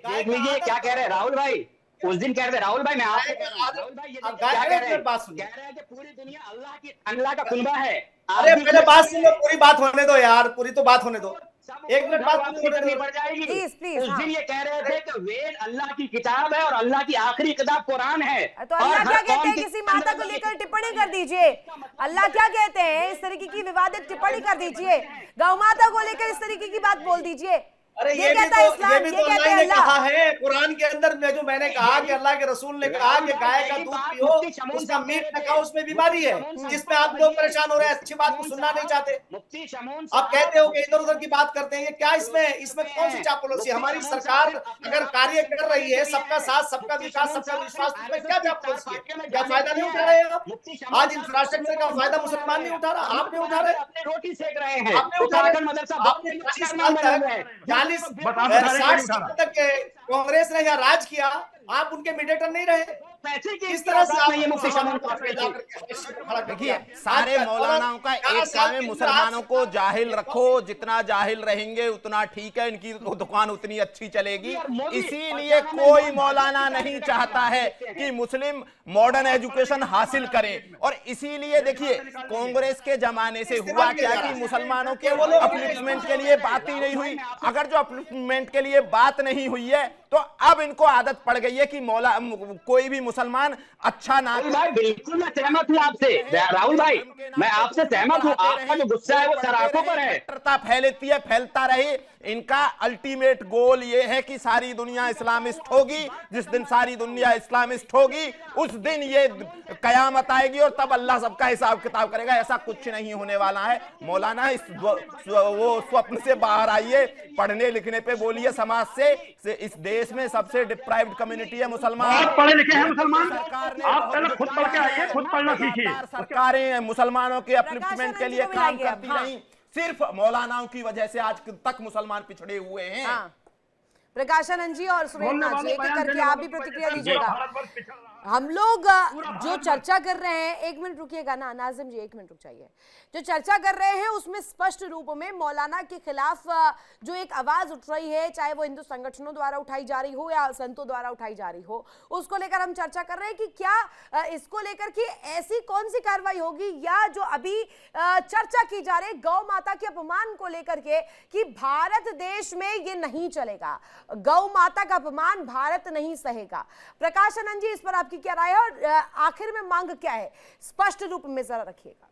देख लीजिए क्या कह रहे हैं राहुल भाई, उस दिन कह रहे थे राहुल भाई, मैं आपसे कह रहा हूं, राहुल भाई ये क्या कह रहे हैं, कह रहे हैं कि पूरी दुनिया अल्लाह का कुनबा है। अरे पहले बात सुनो, पूरी बात होने दो यार, पूरी तो बात होने दो, 1 मिनट बात करनी पड़ जाएगी। उस दिन ये कह रहे थे कि वेद अल्लाह की किताब है और अल्लाह की आखिरी किताब कुरान है। तो अल्लाह क्या कहते हैं, किसी माता को लेकर टिप्पणी कर दीजिए। अल्लाह क्या कहते हैं, इस तरीके की विवादित टिप्पणी कर दीजिए, गौ माता को लेकर इस तरीके की बात बोल दीजिए। अरे ये भी तो अल्लाह ने कहा है कुरान के अंदर में, जो मैंने कहा कि अल्लाह के रसूल ने कहा कि गाय का दूध पियो, उसका मीट न खाओ, उसमें बीमारी है, जिसमें आप लोग परेशान हो रहे हैं, अच्छी बात को सुनना नहीं चाहते। आप कहते हो कि इधर उधर की बात करते हैं, क्या इसमें कौन सी चापलूसी? हमारी सरकार अगर कार्य कर रही है, सबका साथ, सबका विकास, सबका विश्वास, उसमें क्या चापलूसी है? क्या फायदा नहीं उठा रहे आप? आज इंफ्रास्ट्रक्चर का फायदा मुसलमान नहीं उठा रहा, आप नहीं उठा रहे, रोटी सेक रहे हैं, आपने उठा रहे। आपने 40 साल तक 60 साल तक कांग्रेस ने यहाँ राज किया, आप उनके मीडिएटर नहीं रहे। पैसे की किस तरह से आप ये मुफ्ती शमून को देखिए, सारे मौलानाओं का एक काम है, मुसलमानों को जाहिल रखो, जितना जाहिल रहेंगे उतना ठीक है, इनकी दुकान उतनी अच्छी चलेगी। इसीलिए कोई मौलाना नहीं चाहता है कि मुस्लिम मॉडर्न एजुकेशन हासिल करें। और इसीलिए देखिए, कांग्रेस के जमाने से हुआ क्या कि मुसलमानों के अपलिफ्टमेंट के लिए बात ही नहीं हुई। अगर जो अपलिफ्टमेंट के लिए बात नहीं हुई है तो अब इनको आदत पड़ गई है कि मौला कोई भी मुसलमान अच्छा ना। भाई बिल्कुल मैं सहमत हूँ आपसे राहुल भाई, मैं आपसे सहमत हूँ। आपका जो गुस्सा है वो सराखों पर है। फैलती है, फैलता रहे। इनका अल्टीमेट गोल ये है कि सारी दुनिया इस्लामिस्ट होगी। जिस दिन सारी दुनिया इस्लामिस्ट होगी उस दिन ये कयामत आएगी और तब अल्लाह सबका हिसाब किताब करेगा। ऐसा कुछ नहीं होने वाला है। मौलाना वो स्वप्न से बाहर आइए, पढ़ने लिखने पे बोलिए। समाज से इस देश में सबसे डिप्राइव्ड कम्युनिटी है मुसलमान। पढ़े लिखे हैं मुसलमान, सरकार ने आप पहले खुद पढ़ के आइए, खुद पढ़ना सीखिए। सरकारें मुसलमानों के अपलिफ्टमेंट के लिए काम करती नहीं, सिर्फ मौलानाओं की वजह से आज तक मुसलमान पिछड़े हुए हैं। प्रकाशानंद जी और सुरेंद्र जी, एक एक करके आप भी प्रतिक्रिया दीजिएगा। हम लोग जो चर्चा कर रहे हैं, एक मिनट रुकिएगा ना नाजिम जी, एक मिनट रुक जाइए। जो चर्चा कर रहे हैं उसमें स्पष्ट रूप में मौलाना के खिलाफ जो एक आवाज उठ रही है, चाहे वो हिंदू संगठनों द्वारा उठाई जा रही हो या संतों द्वारा उठाई जा रही हो, उसको लेकर हम चर्चा कर रहे हैं कि क्या इसको लेकर कि ऐसी कौन सी कार्रवाई होगी, या जो अभी चर्चा की जा रही है गौ माता के अपमान को लेकर के कि भारत देश में ये नहीं चलेगा, गौ माता का अपमान भारत नहीं सहेगा। प्रकाशानंद जी, इस पर आपकी क्या राय है और आखिर में मांग क्या है, स्पष्ट रूप में जरा रखिएगा।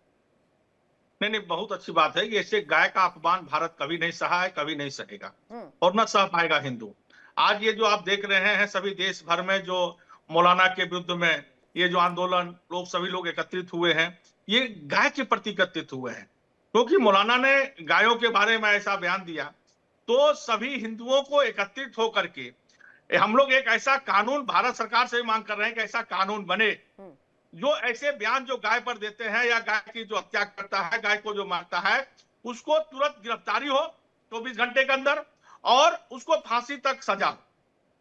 नहीं, बहुत अच्छी बात है कि ऐसे गाय का अपमान भारत कभी नहीं सहा है, कभी नहीं सहेगा और न सह पाएगा हिंदू। आज ये जो आप देख रहे हैं सभी देश भर में जो मौलाना के विरुद्ध में ये जो आंदोलन सभी लोग एकत्रित हुए हैं, ये गाय के प्रति एकत्रित हुए हैं। क्योंकि मौलाना ने गायों के बारे में ऐसा बयान दिया तो सभी हिंदुओं को एकत्रित होकर के हम लोग एक ऐसा कानून भारत सरकार से मांग कर रहे हैं कि ऐसा कानून बने जो ऐसे बयान जो गाय पर देते हैं या गाय की जो हत्या करता है, गाय को जो मारता है, उसको तुरंत गिरफ्तारी हो 24 घंटे के अंदर और उसको फांसी तक सजा।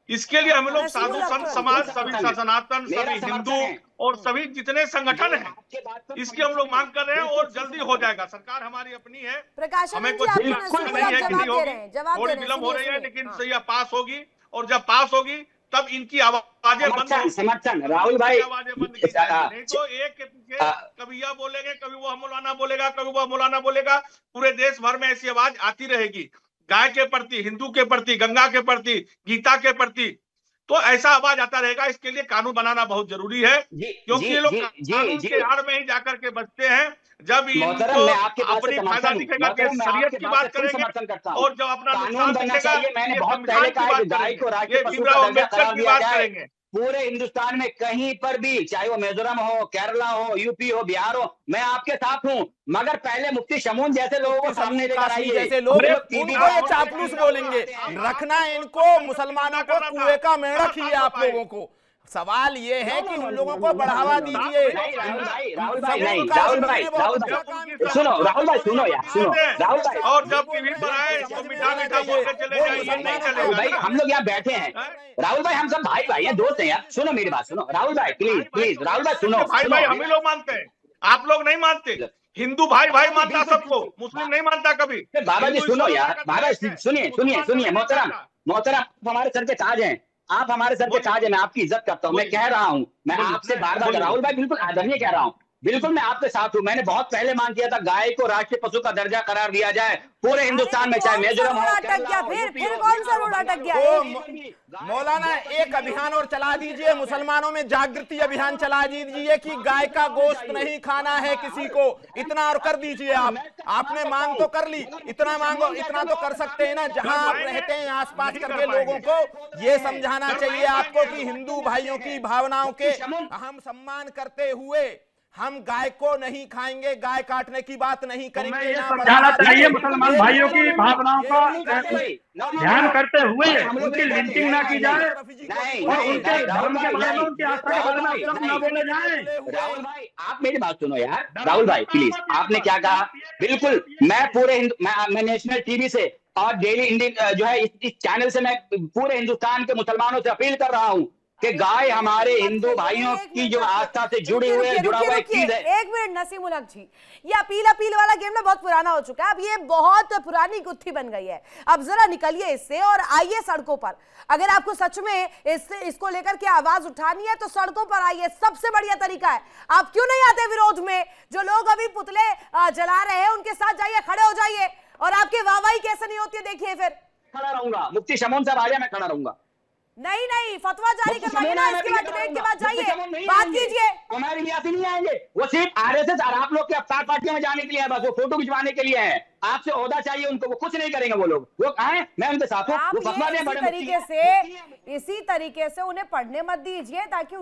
इसके लिए हम लोग साधु संत समाज, सभी सनातन, सभी हिंदू और सभी जितने संगठन हैं, इसकी हम लोग मांग कर रहे हैं और जल्दी हो जाएगा। सरकार हमारी अपनी है, हमें कुछ नहीं है कि नहीं होगी, थोड़ी विलम्ब हो रही है लेकिन यह पास होगी और जब पास होगी तब इनकी आवाजें बंद होगी। समर्थन राहुल भाई, नहीं तो एक के पीछे कभी यह बोलेंगे, कभी वो मौलाना बोलेगा, कभी वो मौलाना बोलेगा। पूरे देश भर में ऐसी आवाज आती रहेगी गाय के प्रति, हिंदू के प्रति, गंगा के प्रति, गीता के प्रति। तो ऐसा आवाज आता रहेगा। इसके लिए कानून बनाना बहुत जरूरी है क्योंकि ये लोग कानून के आड़ में ही जाकर के बचते हैं। जब अपनी फायदा दिखेगा कि शरीयत की बात करेंगे और जब अपना नुकसान दिखेगा मैंने बहुत पहले कहा गाय को राष्ट्रीय पशु का दर्जा करार दिया जाए। पूरे हिंदुस्तान में कहीं पर भी, चाहे वो मिजोरम हो, केरला हो, यूपी हो, बिहार हो, मैं आपके साथ हूँ। मगर पहले मुफ्ती शमून जैसे लोगों को सामने लेकर आइए। जैसे लोग उनको ये चापलूस बोलेंगे, रखना इनको मुसलमानों को कुएं का मेढ़क ही है आप लोगों को। सवाल ये है कि उन लोगों को बढ़ावा दीजिए। राहुल भाई सुनो, राहुल भाई सुनो यार, सुनो राहुल भाई। और जब टीवी पर आए तो मीठा मीठा बोल के चले जाइए, नहीं चलेगा भाई। हम लोग यहाँ बैठे हैं राहुल भाई, हम सब भाई भाई हैं, दोस्त हैं यार। सुनो मेरी बात, सुनो राहुल भाई, प्लीज प्लीज राहुल भाई सुनो। भाई भाई हम ही लोग मानते हैं, आप लोग नहीं मानते। हिंदू भाई भाई मानता सबको, मुस्लिम नहीं मानता कभी। बाबा जी सुनो यार, बाबा सुनिए सुनिए सुनिए, मोहतरम हमारे सर के ताज हैं, आप हमारे सर के ताज हैं, मैं आपकी इज्जत करता हूँ। मैं कह रहा हूँ, मैं आपसे बार बार राहुल भाई बिल्कुल आदरणीय कह रहा हूँ, बिल्कुल मैं आपके साथ हूँ। मैंने बहुत पहले मांग किया था गाय को राष्ट्रीय पशु का दर्जा करार दिया जाए पूरे हिंदुस्तान में, चाहे मिजोरम हो, फिर कौन सा रोड अटक गया? मौलाना एक अभियान और चला दीजिए, मुसलमानों में जागृति अभियान चला दीजिए कि गाय का गोश्त नहीं खाना है किसी को। इतना और कर दीजिए। आपने मांग तो कर ली, इतना मांगो, इतना तो कर सकते हैं ना। जहां आप रहते हैं आसपास करके लोगों को ये समझाना चाहिए आपको कि हिंदू भाइयों की भावनाओं के हम सम्मान करते हुए हम गाय को नहीं खाएंगे, गाय काटने की बात नहीं करेंगे। ये समझाना चाहिए मुसलमान भाइयों की भावनाओं का ध्यान करते हुए उनकी लिंचिंग ना की जाए और उनके धर्म के बारे में, उनकी आस्था के बारे में न बोले जाए। राहुल भाई आप मेरी बात सुनो यार, राहुल भाई प्लीज। आपने क्या कहा? बिल्कुल मैं पूरे मैं नेशनल टीवी से और डेली इंडियन जो है इस चैनल से मैं पूरे हिंदुस्तान के मुसलमानों से अपील कर रहा हूँ कि गाय हमारे हिंदू भाइयों की जो आस्था से जुड़ी हुई है, जुड़ा हुआ एक चीज है। एक मिनट नसीम उल हक जी, ये अपील वाला गेम ना बहुत पुराना हो चुका है, अब ये बहुत पुरानी गुत्थी बन गई है। अब जरा निकलिए इससे और आइए सड़कों पर। अगर आपको सच में इसको लेकर के आवाज उठानी है तो सड़कों पर आइए, सबसे बढ़िया तरीका है। आप क्यों नहीं आते विरोध में? जो लोग अभी पुतले जला रहे हैं उनके साथ जाइए, खड़े हो जाइए, और आपकी वाहवाही कैसे नहीं होती है देखिए। फिर खड़ा रहूंगा, मुफ्ती शमून साहब आ जाए, मैं खड़ा रहूंगा। नहीं, फतवा जारी करवाइए ना, इसके बाद डिबेट के बाद जाइए, बात कीजिए। हमारे लिहाजी नहीं आएंगे, वो सिर्फ आरएसएस और आप लोग के अवतार पार्टियों में जाने के लिए है, बस वो फोटो खिंचवाने के लिए है। आपसे ओहदा चाहिए उनको, वो कुछ नहीं करेंगे वो लोग। वो आए, मैं उनके साथ हूं, वो फतवा दें बड़े इसी तरीके से उन्हें पढ़ने मत दीजिए ताकि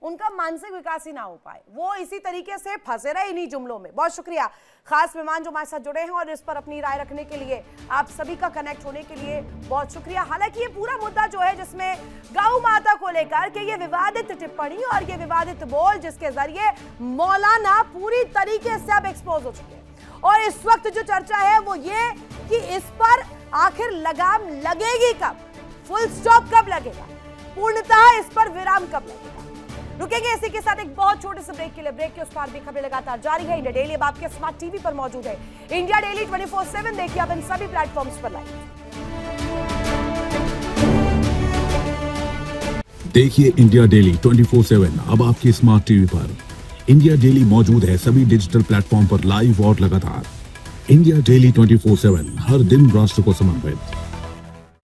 उनका मानसिक विकास ही ना हो पाए, वो इसी तरीके से फंसे रहे इन्हीं जुमलों में। बहुत शुक्रिया खास मेहमान जो हमारे साथ जुड़े हैं और इस पर अपनी राय रखने के लिए, आप सभी का कनेक्ट होने के लिए बहुत शुक्रिया। हालांकि ये पूरा मुद्दा जो है जिसमें गौ माता को लेकर के ये विवादित टिप्पणी और ये विवादित बोल जिसके जरिए मौलाना पूरी तरीके से अब एक्सपोज हो चुके हैं, और इस वक्त जो चर्चा है वो ये कि इस पर आखिर लगाम लगेगी कब, फुल स्टॉप कब लगेगा, पूर्णतः इस पर विराम कब लगेगा। रुकेंगे इसी के साथ एक बहुत छोटे से ब्रेक के लिए। ब्रेक के उस पार भी खबरें लगातार जारी है। इंडिया डेली अब आपके स्मार्ट टीवी पर मौजूद है। इंडिया डेली 24/7 देखिए अब इन सभी प्लेटफॉर्म्स पर लाइव। देखिए इंडिया डेली 24/7 अब आपके स्मार्ट टीवी पर। इंडिया डेली मौजूद है सभी डिजिटल प्लेटफॉर्म पर लाइव और लगातार। इंडिया डेली 24/7 हर दिन राष्ट्र को समर्पित।